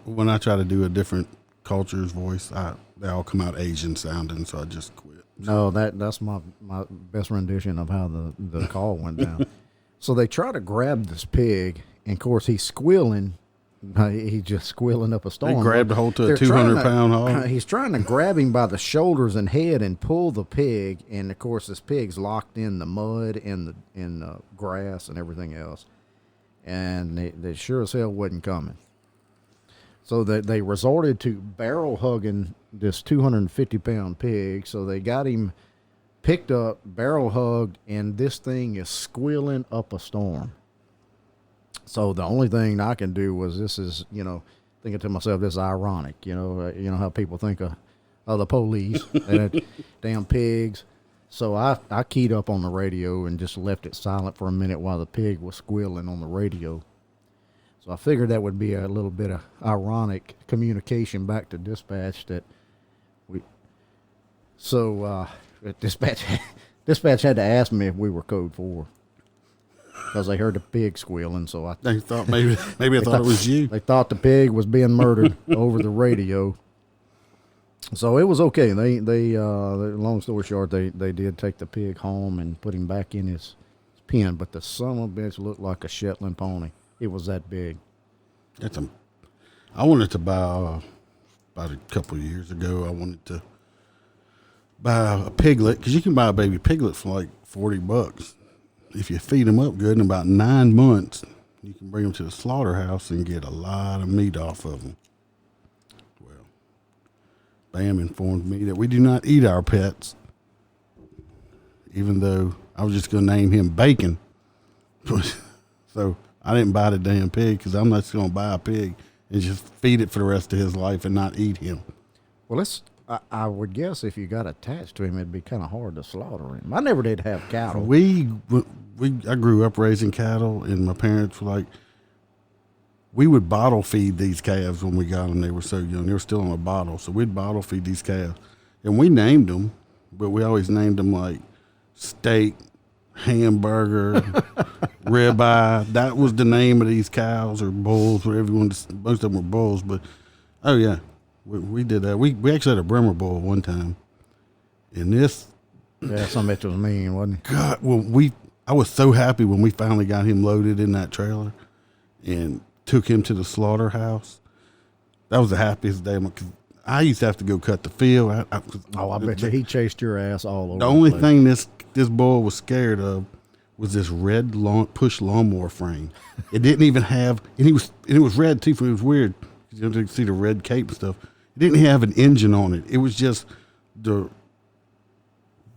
when I try to do a different culture's voice, they all come out Asian sounding, so I just quit. no, that's my best rendition of how the call went down. So they try to grab this pig, and of course he's squealing. He's just squealing up a storm. They grabbed a hold to a They're trying 200-pound hog. He's trying to grab him by the shoulders and head and pull the pig, and of course this pig's locked in the mud and the grass and everything else, and they sure as hell wasn't coming. So they resorted to barrel hugging this 250-pound pig. So they got him picked up, barrel hugged, and this thing is squealing up a storm. So the only thing I can do was thinking to myself, this is ironic. You know how people think of the police, and damn pigs So I keyed up on the radio and just left it silent for a minute while the pig was squealing on the radio. So I figured that would be a little bit of ironic communication back to dispatch that dispatch had to ask me if we were code 4 because they heard the pig squealing. So They thought maybe I thought it was you. They thought the pig was being murdered over the radio. So it was okay. They long story short, they did take the pig home and put him back in his pen. But the son of a bitch looked like a Shetland pony. It was that big. I wanted to buy about a couple of years ago. I wanted to buy a piglet because you can buy a baby piglet for like $40 if you feed them up good. In about 9 months, you can bring them to the slaughterhouse and get a lot of meat off of them. Well, Bam informed me that we do not eat our pets, even though I was just going to name him Bacon. So I didn't buy the damn pig because I'm not just going to buy a pig and just feed it for the rest of his life and not eat him. Well, I would guess if you got attached to him, it'd be kind of hard to slaughter him. I never did have cattle. I grew up raising cattle, and my parents were like, we would bottle feed these calves when we got them. They were so young. They were still on a bottle. So we'd bottle feed these calves. And we named them, but we always named them like steak, hamburger, ribeye. That was the name of these cows or bulls, whatever you want to. Most of them were bulls, but oh yeah, we did that. We actually had a Bremer bull one time, and this. Yeah, some bitch was mean, wasn't he? God, well, I was so happy when we finally got him loaded in that trailer, and took him to the slaughterhouse. That was the happiest day. Because I used to have to go cut the field. I bet you he chased your ass all over. The only place. thing this boy was scared of was this red push lawnmower frame. It didn't even have, and it was red too. It was weird. You know, to see the red cape and stuff. It didn't have an engine on it. It was just the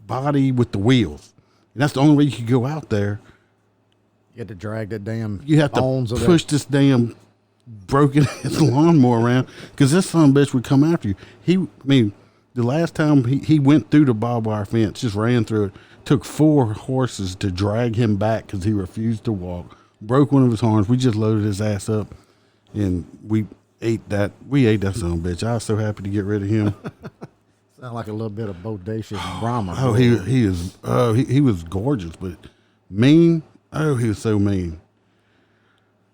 body with the wheels, and that's the only way you could go out there. You had to drag that damn. You have to push this damn broken ass lawnmower around because this son of a bitch would come after you. The last time he went through the barbed wire fence, just ran through it. Took 4 horses to drag him back because he refused to walk. Broke one of his horns. We just loaded his ass up, and we ate that. We ate that son of a bitch. I was so happy to get rid of him. Sound like a little bit of bodacious Brahma. Oh, he is. He was gorgeous, but mean. Oh, he was so mean.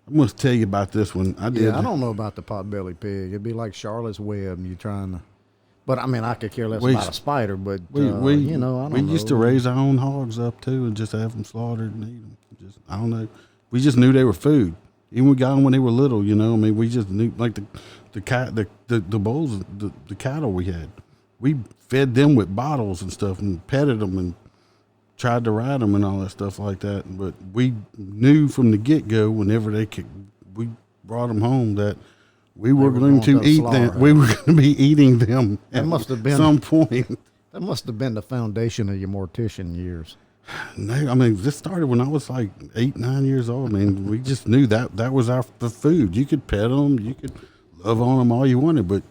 I'm going to tell you about this one. I don't know about the potbelly pig. It'd be like Charlotte's Web, and you're trying to. But I mean, I could care less about a spider. But I don't know. We used to raise our own hogs up too, and just have them slaughtered and eat them. I don't know. We just knew they were food. Even we got them when they were little. You know, I mean, we just knew like the bulls, the cattle we had. We fed them with bottles and stuff, and petted them and tried to ride them and all that stuff like that. But we knew from the get-go, whenever we brought them home, that we were going to eat them. We were going to be eating them at some point. That must have been the foundation of your mortician years. No, I mean, this started when I was like 8, 9 years old. I mean, we just knew that was the food. You could pet them, you could love on them all you wanted, but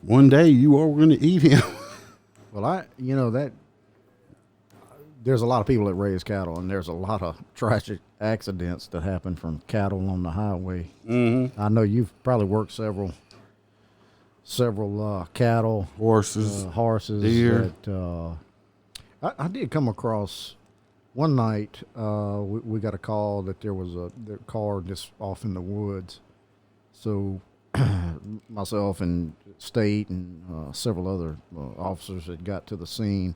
one day you are going to eat him. Well, there's a lot of people that raise cattle, and there's a lot of tragic accidents that happen from cattle on the highway. Mm-hmm. I know you've probably worked several cattle, horses, deer. I did come across one night. We got a call that there was the car just off in the woods. So myself and state and several other officers had got to the scene.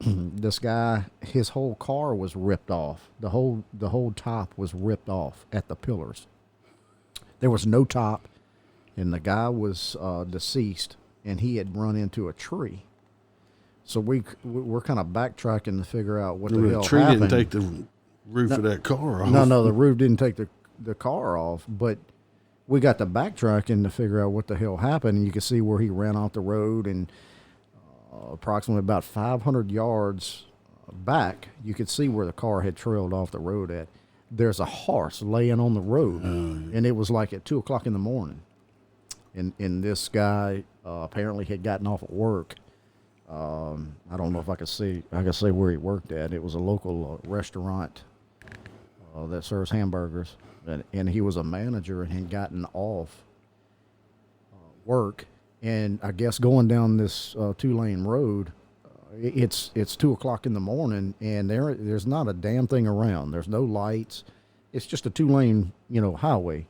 This guy, his whole car was ripped off. The whole top was ripped off at the pillars. There was no top, and the guy was deceased, and he had run into a tree. So we're kind of backtracking to figure out what the hell tree happened. didn't take the roof of that car off. No, the roof didn't take the car off, but we got to backtracking to figure out what the hell happened, and you could see where he ran off the road, and approximately about 500 yards back, you could see where the car had trailed off the road at. There's a horse laying on the road, and it was like at 2 o'clock in the morning. And this guy apparently had gotten off at work, I don't know if I could say where he worked at. It was a local restaurant that serves hamburgers, and he was a manager and had gotten off work, and I guess going down this 2-lane road, it's 2:00 in the morning, and there's not a damn thing around. There's no lights. It's just a 2-lane highway,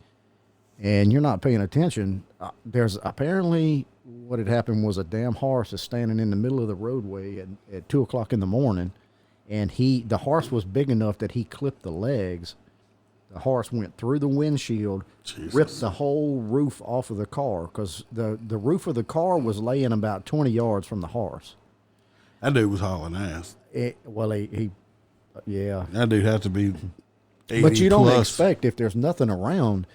and you're not paying attention. There's apparently what had happened was a damn horse is standing in the middle of the roadway at 2:00 in the morning, and the horse was big enough that he clipped the legs. The horse went through the windshield, ripped the whole roof off of the car, because the roof of the car was laying about 20 yards from the horse. That dude was hauling ass. Yeah. That dude had to be 80 But you don't plus. expect, if there's nothing around,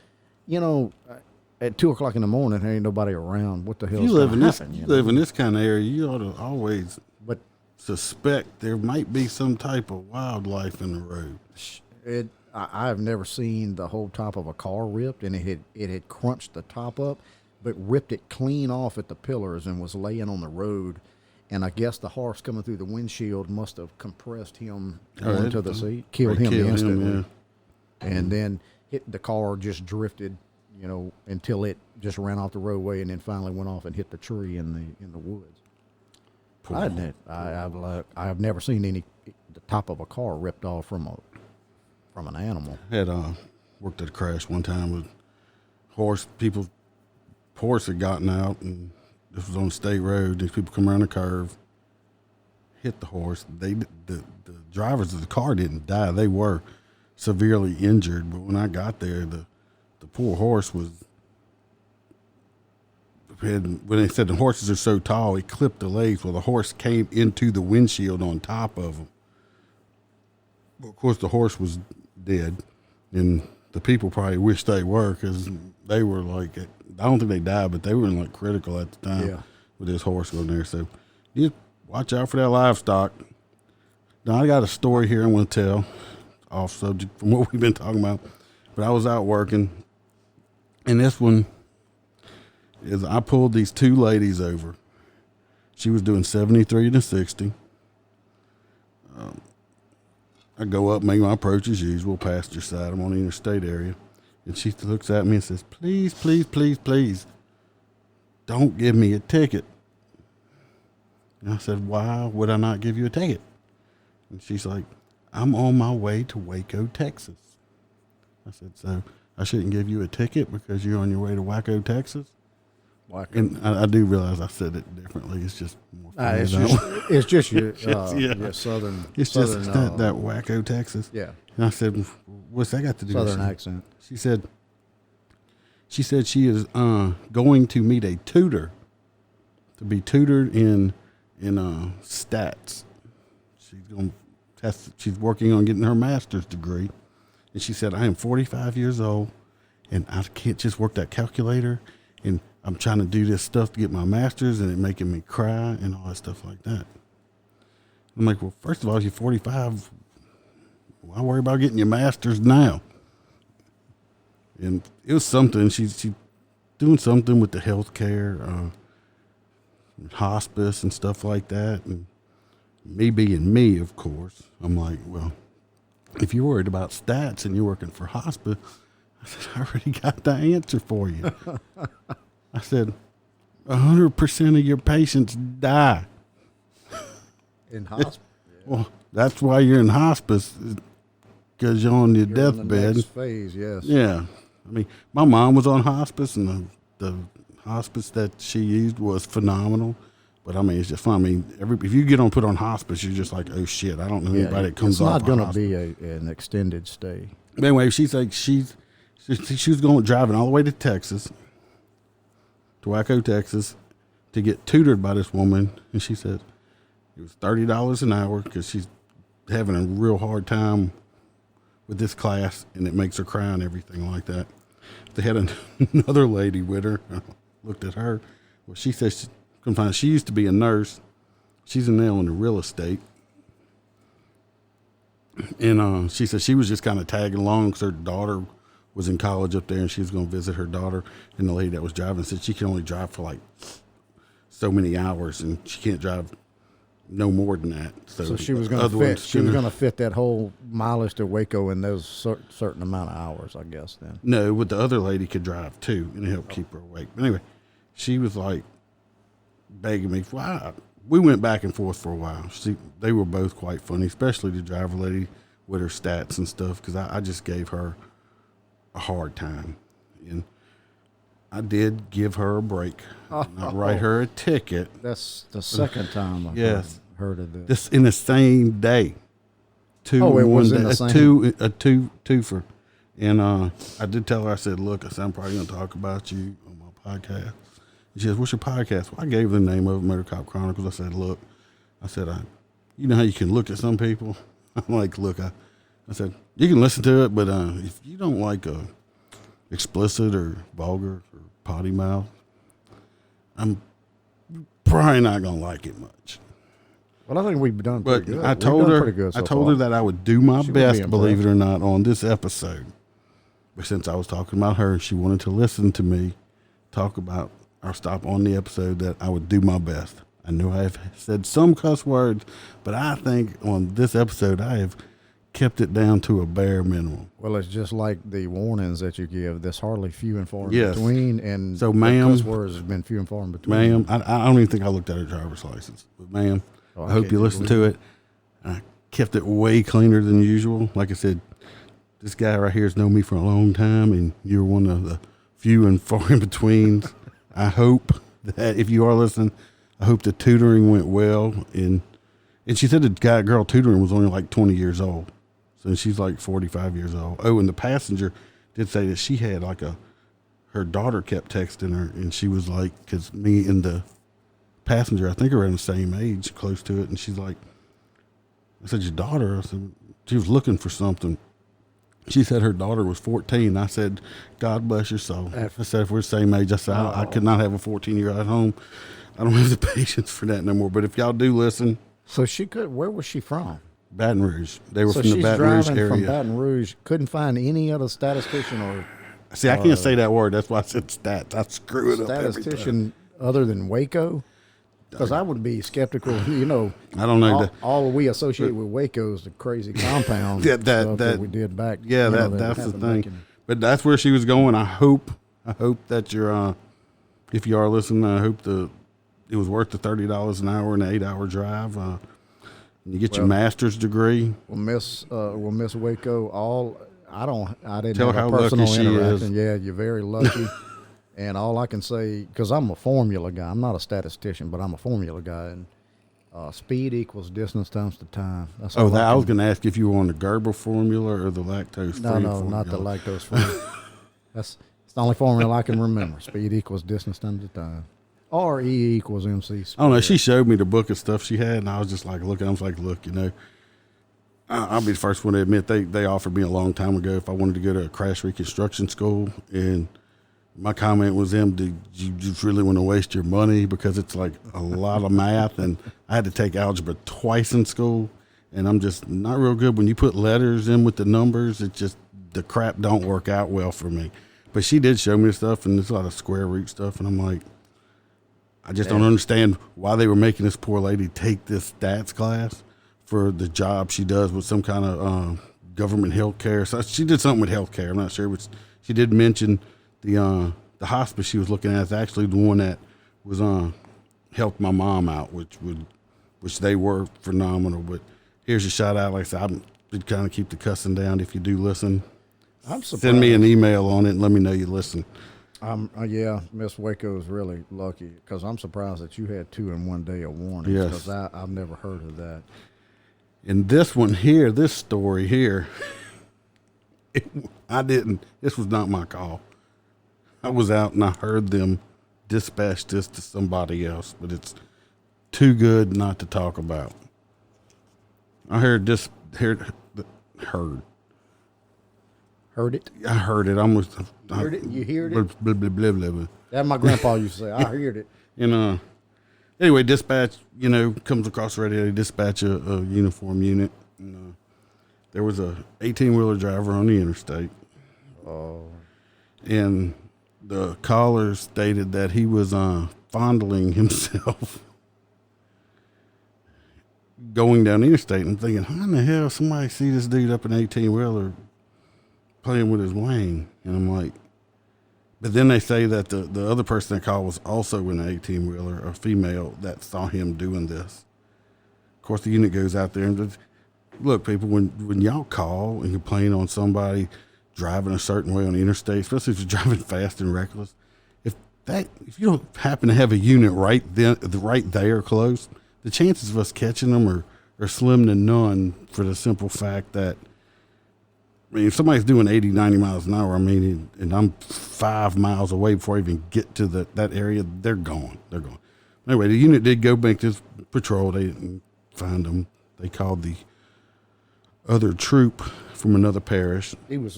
at 2:00 in the morning, there ain't nobody around. What the hell? If you live in this, happen, you live in this kind of area, you ought to always But suspect there might be some type of wildlife in the road. I've never seen the whole top of a car ripped, and it had crunched the top up, but ripped it clean off at the pillars and was laying on the road. And I guess the horse coming through the windshield must have compressed him onto the seat, killed him instantly. And then the car just drifted, until it just ran off the roadway and then finally went off and hit the tree in the woods. I've never seen the top of a car ripped off from an animal. I had worked at a crash one time with horse. Horse had gotten out, and this was on a state road. These people come around the curve, hit the horse. The drivers of the car didn't die. They were severely injured. But when I got there, the poor horse when they said the horses are so tall, he clipped the legs. Well, the horse came into the windshield on top of him. Well, of course, the horse was dead, and the people probably wish they were, because they were like, I don't think they died, but they were in critical at the time with this horse going there. So you watch out for that livestock. Now, I got a story here I want to tell, off subject from what we've been talking about, but I was out working, and this one is I pulled these two ladies over. She was doing 73 to 60. I go up, make my approach as usual, passenger side. I'm on the interstate area. And she looks at me and says, please, please, please, please, don't give me a ticket. And I said, why would I not give you a ticket? And she's like, I'm on my way to Waco, Texas. I said, so I shouldn't give you a ticket because you're on your way to Waco, Texas? And I do realize I said it differently. It's just more funny. It's just your southern. It's southern, just that Waco, Texas. Yeah. And I said, what's that got to do with Southern accent. She said she is going to meet a tutor to be tutored in stats. She's going to test. She's working on getting her master's degree, and she said, I am 45 years old, and I can't just work that calculator, and I'm trying to do this stuff to get my master's, and it's making me cry and all that stuff like that. I'm like, well, first of all, if you're 45, why worry about getting your master's now? And it was something. She's doing something with the healthcare, hospice and stuff like that. And me being me, of course, I'm like, well, if you're worried about stats and you're working for hospice, I said, I already got the answer for you. I said, 100% of your patients die. In hospice? Yeah. Well, that's why you're in hospice, because you're on your deathbed. In the next phase, yes. Yeah. I mean, my mom was on hospice, and the hospice that she used was phenomenal. But, I mean, it's just fun. I mean, if you get put on hospice, you're just like, oh, shit, I don't know anybody that comes off. It's not going to be an extended stay. But anyway, she's like, she was driving all the way to Texas, to Waco, Texas, to get tutored by this woman. And she said it was $30 an hour because she's having a real hard time with this class, and it makes her cry and everything like that. They had another lady with her. I looked at her. Well, she said she couldn't find it. She used to be a nurse. She's now in the real estate. And she said she was just kind of tagging along because her daughter was in college up there, and she was going to visit her daughter. And the lady that was driving said she can only drive for like so many hours, and she can't drive no more than that. So she was going other to fit. ones She was gonna- going to fit that whole mileage to Waco in those certain amount of hours, I guess. Then. No, but the other lady could drive too, and it helped keep her awake. But anyway, she was like begging me. We went back and forth for a while. They were both quite funny, especially the driver lady with her stats and stuff, because I just gave her a hard time. And I did give her a break. Not write her a ticket. That's the second time I've Yes. heard of this. This in the same day. Oh, it was in the same- twofer. And I did tell her, I said, look, I'm probably going to talk about you on my podcast. And she says, what's your podcast? Well, I gave her the name of it, MOTORCOP Chronicles. I said, look, you know how you can look at some people? I'm like, look, I said, you can listen to it, but if you don't like explicit or vulgar or potty mouth, I'm probably not going to like it much. Well, I think we've done But pretty good. I We've told done her, pretty good so I told her far. that I would do my She would be best, believe it impressed. or not, on this episode. But since I was talking about her, she wanted to listen to me talk about or stop on the episode, that I would do my best. I know I have said some cuss words, but I think on this episode I have kept it down to a bare minimum. Well, it's just like the warnings that you give. There's hardly few and far in Yes. between, and So, the ma'am- cuss words has been few and far in between. Ma'am, I don't even think I looked at her driver's license. But ma'am, Oh, I hope can't you listen to it. I kept it way cleaner than usual. Like I said, this guy right here has known me for a long time, and you're one of the few and far in betweens. I hope that if you are listening, I hope the tutoring went well. And she said the girl tutoring was only like 20 years old. So she's like 45 years old. Oh, and the passenger did say that she had her daughter kept texting her, and she was like, because me and the passenger, I think, are around the same age, close to it. And she's like, I said, your daughter? I said, she was looking for something. She said her daughter was 14. I said, God bless your soul. I said, if we're the same age, I said, I could not have a 14-year-old at home. I don't have the patience for that no more. But if y'all do listen, So she could. Where was she from? Baton Rouge. They were So from the she's Baton Rouge driving from area. Baton Rouge. Couldn't find any other statistician or See, I can't say that word. That's why I said stats. I screw it up every time. statistician other than Waco. Because I would be skeptical. You know, I don't know. all we associate with Waco is the crazy compound Yeah, stuff that we did back. Yeah, you know, that's the happened thing. back in- But that's where she was going. I hope that you're, if you are listening, I hope it was worth the $30 an hour and an 8-hour drive. You get your master's degree. Well, Miss Waco, I didn't Tell have how a personal lucky she is. interaction. Yeah, you're very lucky. And all I can say, because I'm a formula guy, I'm not a statistician, but I'm a formula guy, and speed equals distance times the time. That's all I was can- going to ask if you were on the Gerber formula or the lactose-free No, formula. not the lactose free. It's the only formula I can remember. Speed equals distance times the time. Or E equals MC. I don't know. She showed me the book of stuff she had, and I was just like, look, you know, I'll be the first one to admit they offered me a long time ago if I wanted to go to a crash reconstruction school, and my comment was, did you just really want to waste your money, because it's like a lot of math, and I had to take algebra twice in school, and I'm just not real good. When you put letters in with the numbers, it just, the crap don't work out well for me. But she did show me the stuff, and there's a lot of square root stuff, and I'm like, I just don't understand why they were making this poor lady take this stats class for the job she does with some kind of government health care. So she did something with health care. I'm not sure, but she did mention the hospice she was looking at is actually the one that was helped my mom out, which they were phenomenal. But here's a shout out. Like I said, I'm kind of keep the cussing down. If you do listen, I'm surprised. send me an email on it and let me know you listen. Yeah, Miss Waco is really lucky, because I'm surprised that you had 2 in one day of warnings, Yes. because I've never heard of that. And this one here, this story here, this was not my call. I was out and I heard them dispatch this to somebody else, but it's too good not to talk about. I heard this, heard. Heard it? I heard it. Heard it? You heard it? Blah, blah, blah, blah, blah. That my grandpa used to say. I heard it. And anyway, dispatch, comes across the radio. They dispatch a uniform unit. And, there was a 18-wheeler driver on the interstate. Oh. And the caller stated that he was fondling himself going down the interstate, and I'm thinking, how in the hell somebody see this dude up an 18-wheeler playing with his wing? And I'm like, but then they say that the other person that called was also in an 18-wheeler, a female that saw him doing this. Of course, the unit goes out there and just, look, people, when y'all call and complain on somebody driving a certain way on the interstate, especially if you're driving fast and reckless, if you don't happen to have a unit right there close, the chances of us catching them are slim to none, for the simple fact that, I mean, if somebody's doing 80, 90 miles an hour, I mean, and I'm 5 miles away before I even get to that area, they're gone. They're gone. Anyway, the unit did go make this patrol. They didn't find them. They called the other troop from another parish. He was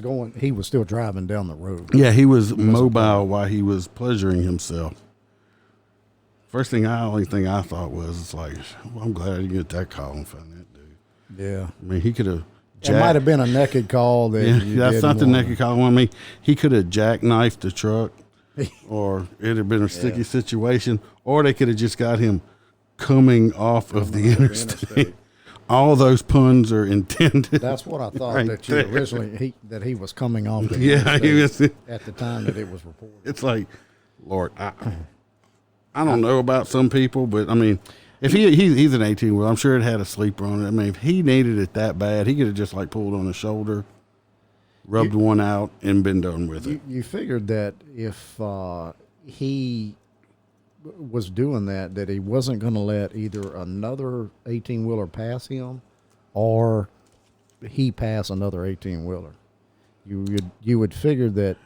still driving down the road. Yeah, he was mobile while he was pleasuring himself. Only thing I thought was, it's like, well, I'm glad I didn't get that call and find that dude. Yeah. I mean, he could have. It might have been a naked call. That's not the naked call. I mean, he could have jackknifed the truck, or it'd have been a sticky situation, or they could have just got him coming off of the interstate. All those puns are intended. That's what I thought, right that you there. originally that he was coming off the Yeah, he was. at the time that it was reported. It's like, Lord, I don't know about some people, but I mean, if he's an 18-wheeler, I'm sure it had a sleeper on it. I mean, if he needed it that bad, he could have just like pulled on the shoulder, rubbed one out, and been done with it. You figured that if he was doing that he wasn't going to let either another 18-wheeler pass him, or he pass another 18-wheeler. You would figure that,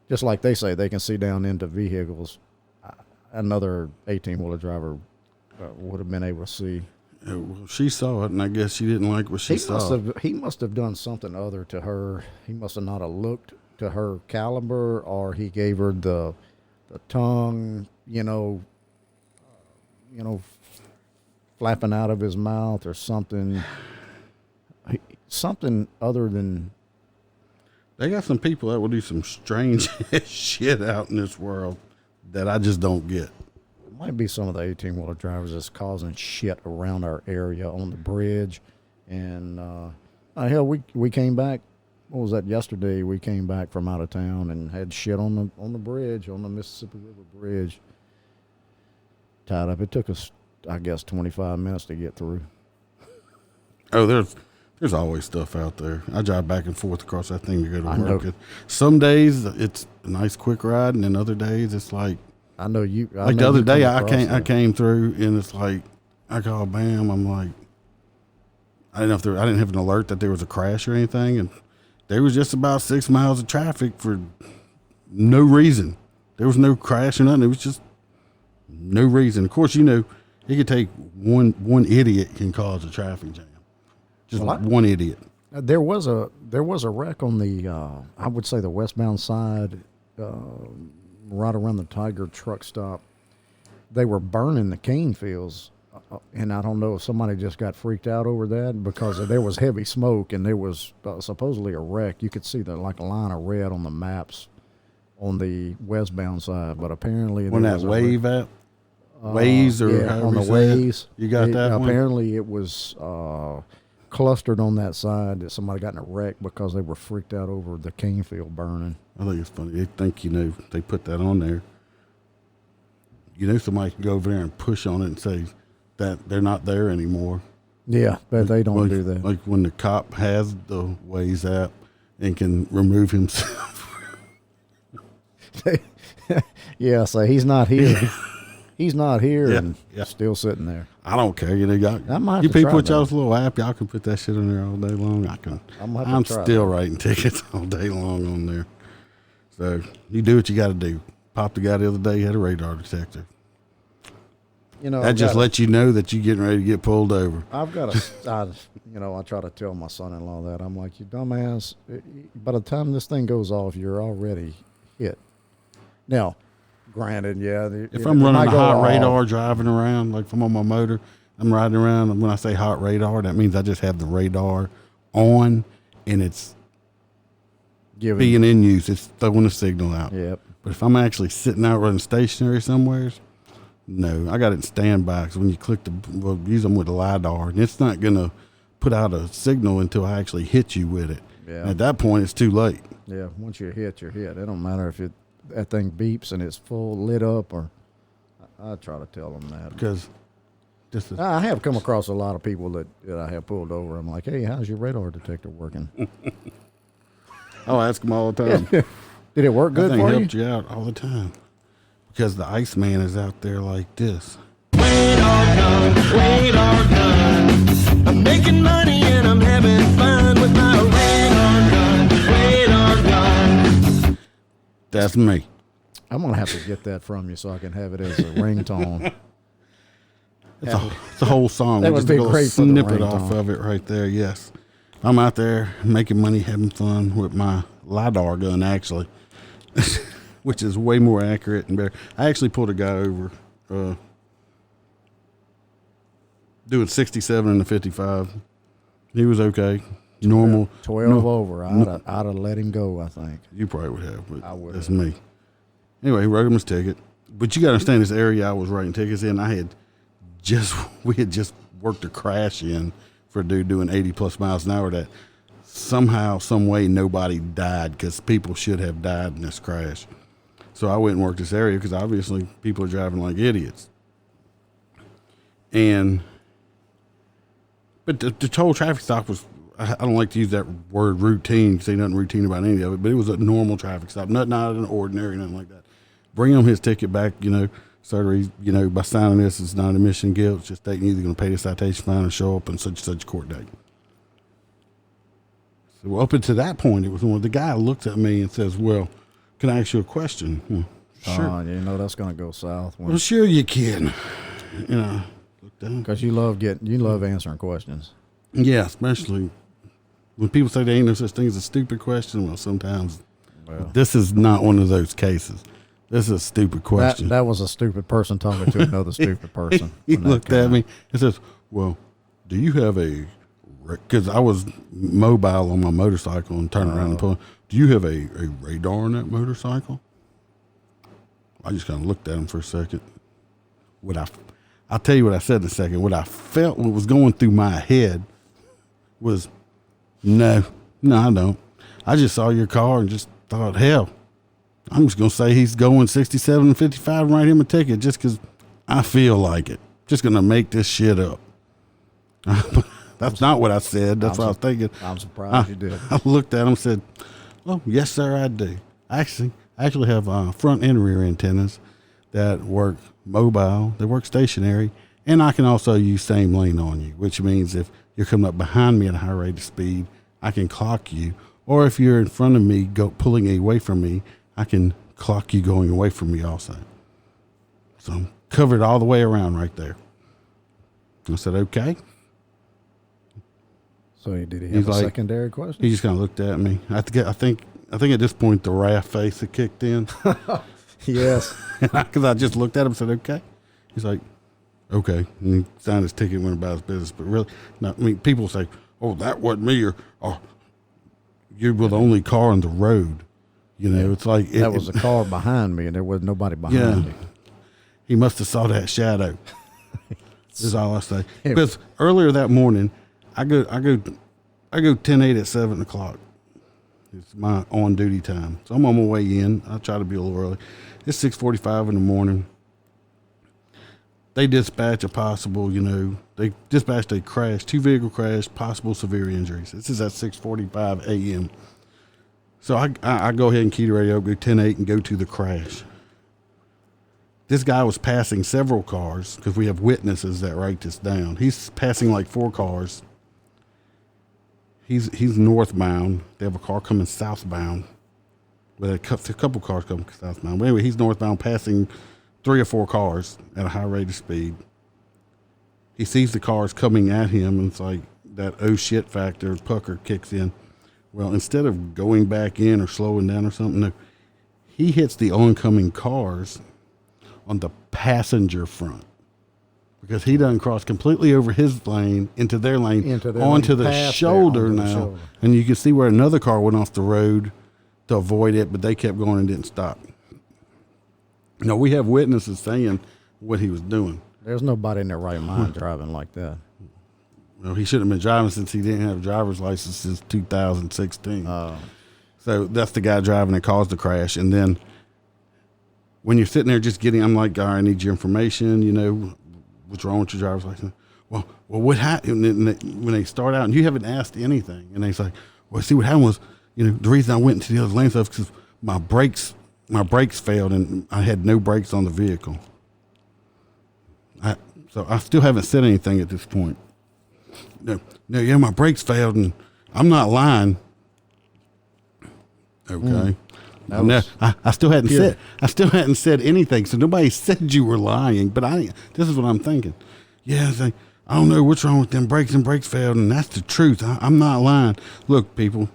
just like they say, they can see down into vehicles, another 18-wheeler driver would have been able to see. Well, she saw it, and I guess she didn't like what she saw. He must have done something other to her. He must have not have looked to her caliber, or he gave her the tongue, flapping out of his mouth or something. Something other than. They got some people that will do some strange shit out in this world that I just don't get. It might be some of the 18-wheeler drivers that's causing shit around our area on the bridge. And hell, we came back. What was that, yesterday? We came back from out of town and had shit on the bridge, on the Mississippi River Bridge, tied up. It took us, I guess, 25 minutes to get through. Oh, there's always stuff out there. I drive back and forth across that thing to go to work. Know. Some days it's a nice quick ride, and then other days it's like. I know you. Like the other day, I came through, and it's like I called Bam. I'm like, I didn't have an alert that there was a crash or anything, and there was just about 6 miles of traffic for no reason. There was no crash or nothing. It was just no reason. Of course, it could take one idiot can cause a traffic jam. Just one idiot. There was a wreck on the I would say the westbound side, right around the Tiger truck stop. They were burning the cane fields, and I don't know if somebody just got freaked out over that, because there was heavy smoke and there was supposedly a wreck. You could see a line of red on the maps on the westbound side, but apparently when that wave at Waze or on the Waze, you got that one? Apparently it was clustered on that side that somebody got in a wreck because they were freaked out over the cane field burning. I think it's funny. They think, they put that on there. Somebody can go over there and push on it and say that they're not there anymore. Yeah, but they don't do that. Like when the cop has the Waze app and can remove himself. Yeah, so he's not here. He's not here, and still sitting there. I don't care. You might have to people try with y'all's that. little app, y'all can put that shit on there all day long. I'm still writing tickets all day long on there. So you do what you got to do. Popped the guy the other day, he had a radar detector. That just lets you know that you're getting ready to get pulled over. I've got I try to tell my son-in-law that. I'm like, you dumbass, by the time this thing goes off, you're already hit. Now, granted, if I'm running a hot radar driving around, like if I'm on my motor, I'm riding around, and when I say hot radar, that means I just have the radar on and it's being in use. It's throwing a signal out. Yep. But if I'm actually sitting out running stationary somewhere, No, I got it in standby. So when you click use them with the LiDAR, and it's not going to put out a signal until I actually hit you with it. Yeah. And at that point, it's too late. Yeah, once you're hit, you're hit. It don't matter if that thing beeps and it's full lit up, or I try to tell them that. Because I have come across a lot of people that I have pulled over. I'm like, hey, how's your radar detector working? I'll ask them all the time. Did it work good That thing for you? helped you out all the time. Because the ICEMAN is out there like this. Radar gun. I'm making money and I'm having fun with my radar gun. That's me. I'm going to have to get that from you so I can have it as a ringtone. It's a whole song. That would Just be a little great for the snippet off ringtone. of it right there, yes. I'm out there making money, having fun with my LiDAR gun, actually, which is way more accurate and better. I actually pulled a guy over doing 67 and a 55. He was okay. Normal. 12 over. I'd have let him go, I think. You probably would have, but I would that's have. me. Anyway, he wrote him his ticket. But you got to understand this area I was writing tickets in, we had just worked a crash in for a dude doing 80 plus miles an hour that somehow, some way, nobody died because people should have died in this crash. So I went and worked this area because obviously people are driving like idiots. But the total traffic stop was, I don't like to use that word routine, say nothing routine about any of it, but it was a normal traffic stop, nothing out of the ordinary, nothing like that. Bring him his ticket back, by signing this, it's not admission guilt, it's just stating either going to pay the citation fine or show up on such and such court date. So up until that point, it was when the guy looks at me and says, well, can I ask you a question? Sure. You know that's going to go south. Well, sure you can. Look down. Because you love answering questions. Yeah, especially when people say there ain't no such thing as a stupid question. Well, sometimes this is not one of those cases. This is a stupid question. That was a stupid person talking to another stupid person. He looked at me and says, well, do you have because I was mobile on my motorcycle and turned around and pulled, do you have a radar on that motorcycle? I just kind of looked at him for a second. I'll tell you what I said in a second. What I felt, what was going through my head was, no, I don't. I just saw your car and just thought, hell, I'm just going to say he's going 67 and 55 and write him a ticket just because I feel like it. Just going to make this shit up. That's not what I said. That's what I was thinking. I'm surprised you did. I looked at him and said, oh, yes, sir, I do. I actually have front and rear antennas that work mobile, they work stationary, and I can also use same lane on you, which means if you're coming up behind me at a high rate of speed, I can clock you. Or if you're in front of me, pulling away from me, I can clock you going away from me also. So I'm covered all the way around right there. I said, okay. So did he have a secondary question? He just kind of looked at me. I think at this point the wrath face had kicked in. Yes. Because I just looked at him and said, okay. He's like, okay. And he signed his ticket and went about his business. But really, no, I mean, people say, oh, that wasn't me, or oh, you were the only car on the road. It's like that was a car behind me, and there was nobody behind me. He must have saw that shadow. Is all I say. Because earlier that morning, I go 10-8 at 7 o'clock. It's my on duty time, so I'm on my way in. I try to be a little early. It's 6:45 in the morning. They dispatch a possible, they dispatched a crash, 2-vehicle crash, possible severe injuries. This is at 6:45 a.m. So I go ahead and key the radio up, go 10-8 and go to the crash. This guy was passing several cars because we have witnesses that write this down. He's passing like 4 cars. He's northbound. They have a car coming southbound. Well, a couple cars coming southbound. But anyway, he's northbound passing 3 or 4 cars at a high rate of speed. He sees the cars coming at him, and it's like that oh shit factor, pucker kicks in. Well, instead of going back in or slowing down or something, no, he hits the oncoming cars on the passenger front. Because he done crossed completely over his lane into their lane, onto the shoulder now. And you can see where another car went off the road to avoid it, but they kept going and didn't stop. We have witnesses saying what he was doing. There's nobody in their right mind driving like that. Well, he shouldn't have been driving since he didn't have a driver's license since 2016. So that's the guy driving that caused the crash. And then when you're sitting there just getting, I'm like, all right, I need your information, you know, what's wrong with your driver's license? Well, what happened? When they start out and you haven't asked anything, and they's like, well, see, what happened was, you know, the reason I went into the other lane stuff because my brakes failed and I had no brakes on the vehicle. So I still haven't said anything at this point. No, yeah, my brakes failed and I'm not lying. Okay. I still hadn't said anything, so nobody said you were lying. But this is what I'm thinking. Yeah, it's like, I don't know what's wrong with them brakes and brakes failed, and that's the truth. I'm not lying. Look, people,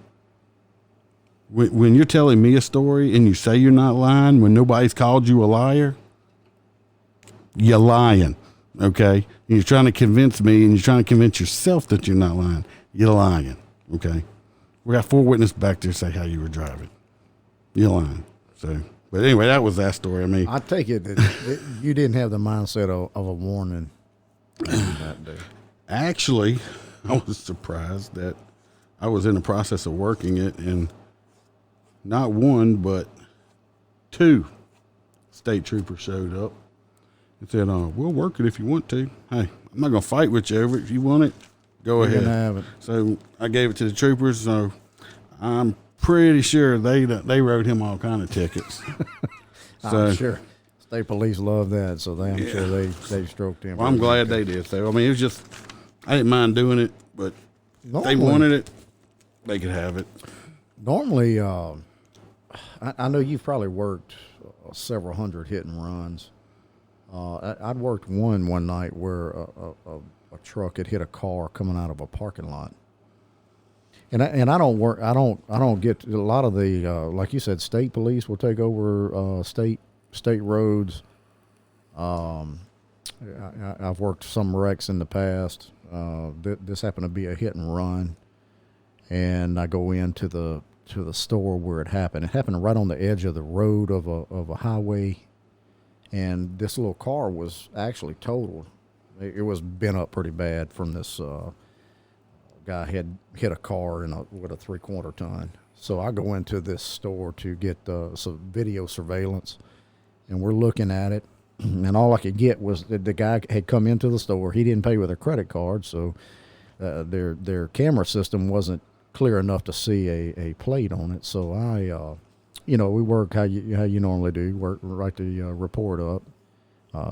when you're telling me a story and you say you're not lying when nobody's called you a liar, you're lying, okay? And you're trying to convince me and you're trying to convince yourself that you're not lying. You're lying, okay? We got 4 witnesses back there say how you were driving. You're lying. So, but anyway, that was that story. I mean, I take it that you didn't have the mindset of a warning that day. Actually, I was surprised that I was in the process of working it, and not one, but 2 state troopers showed up and said, we'll work it if you want to. Hey, I'm not going to fight with you over it. If you want it, go ahead. Have it. So I gave it to the troopers, so I'm pretty sure they wrote him all kind of tickets. I'm sure. State police love that, so I'm sure they stroked him. Well, I'm glad they did. So, I mean, it was just, I didn't mind doing it, but if they wanted it, they could have it. Normally, I know you've probably worked several hundred hit and runs. I'd worked one night where a truck had hit a car coming out of a parking lot. And I don't get a lot of the like you said, state police will take over state roads. I've worked some wrecks in the past. This happened to be a hit and run, and I go into the store where it happened. It happened right on the edge of the road of a highway, and this little car was actually totaled. It was bent up pretty bad from this. Guy had hit a car with a 3/4 ton. So I go into this store to get some video surveillance, and we're looking at it, and all I could get was that the guy had come into the store. He didn't pay with a credit card, so their camera system wasn't clear enough to see a plate on it. So I, we work how you normally do, write the report up.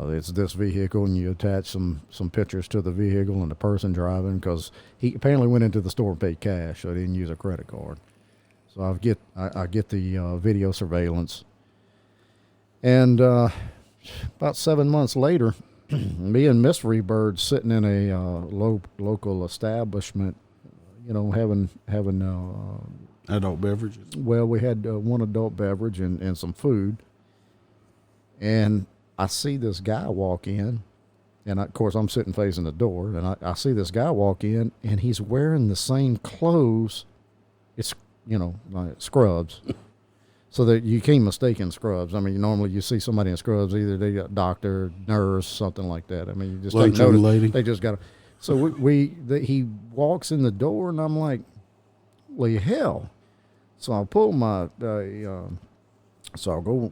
It's this vehicle, and you attach some pictures to the vehicle and the person driving, because he apparently went into the store and paid cash, so he didn't use a credit card. So I get the video surveillance, and about 7 months later, me and Miss Freebird sitting in a local establishment, having adult beverages. Well, we had one adult beverage and some food, and I see this guy walk in, and of course I'm sitting facing the door, and I see this guy walk in, and he's wearing the same clothes. It's, like scrubs. So that you can't mistake in scrubs. I mean, normally you see somebody in scrubs, either they got doctor, nurse, something like that. I mean, you just don't notice. Lady. They just got. So he walks in the door, and I'm like, well, hell. So I'll pull my, so I'll go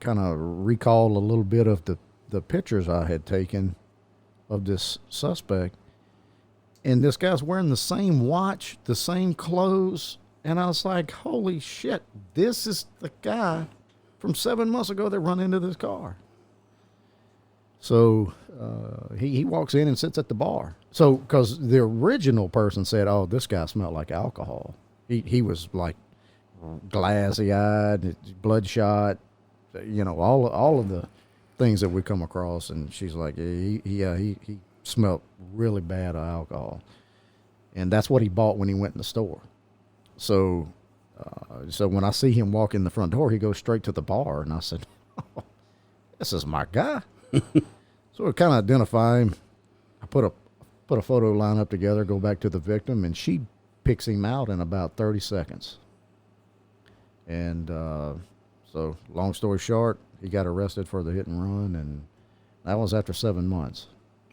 kind of recall a little bit of the pictures I had taken of this suspect. And this guy's wearing the same watch, the same clothes. And I was like, holy shit, this is the guy from 7 months ago that run into this car. So he walks in and sits at the bar. So, because the original person said, oh, this guy smelled like alcohol. He was like glassy-eyed, bloodshot, all of the things that we come across. And she's like, he smelled really bad of alcohol. And that's what he bought when he went in the store. So when I see him walk in the front door, he goes straight to the bar. And I said, oh, this is my guy. So we kind of identify him. I put a photo lineup together, go back to the victim, and she picks him out in about 30 seconds. And so long story short, he got arrested for the hit and run, and That was after 7 months.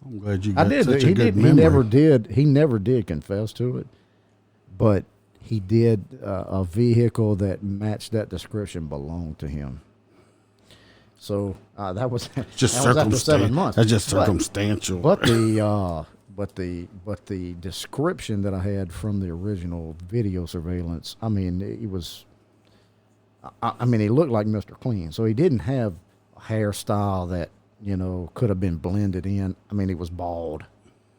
I'm glad you got I did. such He a good did. memory. He never did confess to it, but he did. A vehicle that matched that description belonged to him. So that was Just that was after 7 months. That's just circumstantial. But the description that I had from the original video surveillance, I mean, it was. I mean, he looked like Mr. Clean, so he didn't have a hairstyle that could have been blended in. I mean, he was bald,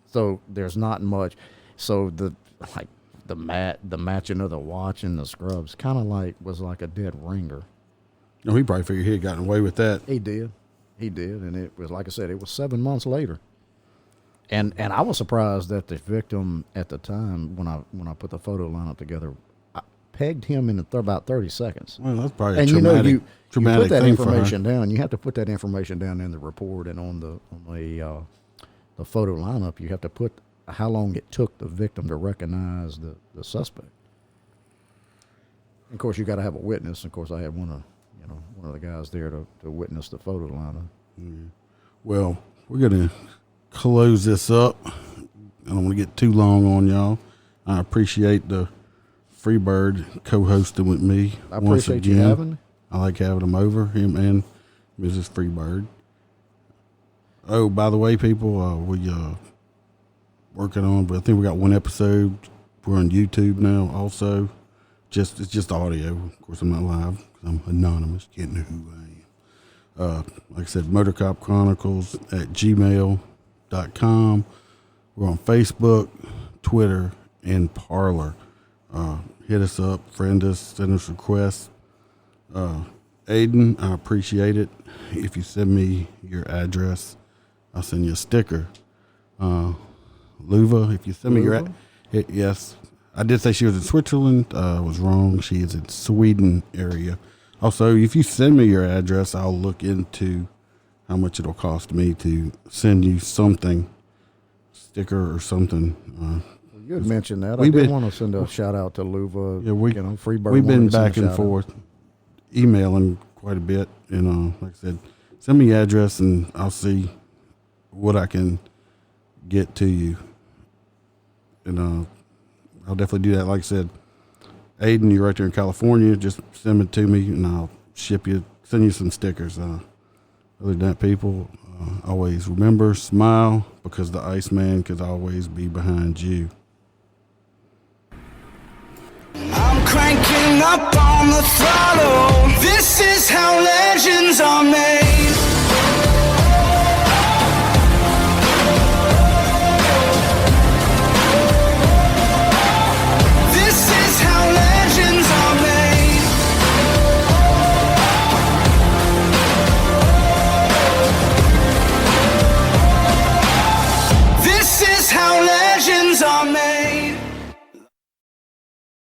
so there's not much. So the matching of the watch and the scrubs kind of was like a dead ringer. No, he probably figured he had gotten away with that. He did, and it was like I said, it was 7 months later. And I was surprised that the victim at the time when I put the photo lineup together, I pegged him in about 30 seconds. Well, that's probably And a traumatic, you traumatic put that thing for her. information down. You have to put that information down in the report and on the photo lineup. You have to put how long it took the victim to recognize the suspect. And of course, you got to have a witness. Of course, I had one of the guys there to witness the photo lineup. Yeah. Well, we're gonna close this up. I don't want to get too long on y'all. I appreciate the Freebird co-hosting with me. I appreciate you having me. I like having him over, him and Mrs. Freebird. Oh, by the way, people, we working on, but I think we got one episode. We're on YouTube now also. It's just audio. Of course, I'm not live because I'm anonymous. Can't know who I am. Like I said, MOTORCOP Chronicles at gmail.com. We're on Facebook, Twitter, and Parler. Hit us up, friend us, send us requests. Aiden, I appreciate it. If you send me your address, I'll send you a sticker. Luva, if you send me your yes. I did say she was in Switzerland. I was wrong. She is in Sweden area. Also, if you send me your address, I'll look into how much it'll cost me to send you something, sticker or something. You had mentioned that. I did want to send a shout out to Luva. Yeah, Freebird. We've been back and forth, emailing quite a bit. And like I said, send me your address and I'll see what I can get to you. And I'll definitely do that. Like I said, Aiden, you're right there in California. Just send it to me, and I'll send you some stickers. Other than that, people, always remember, smile, because the Iceman could always be behind you. I'm cranking up on the throttle. This is how legends are made. How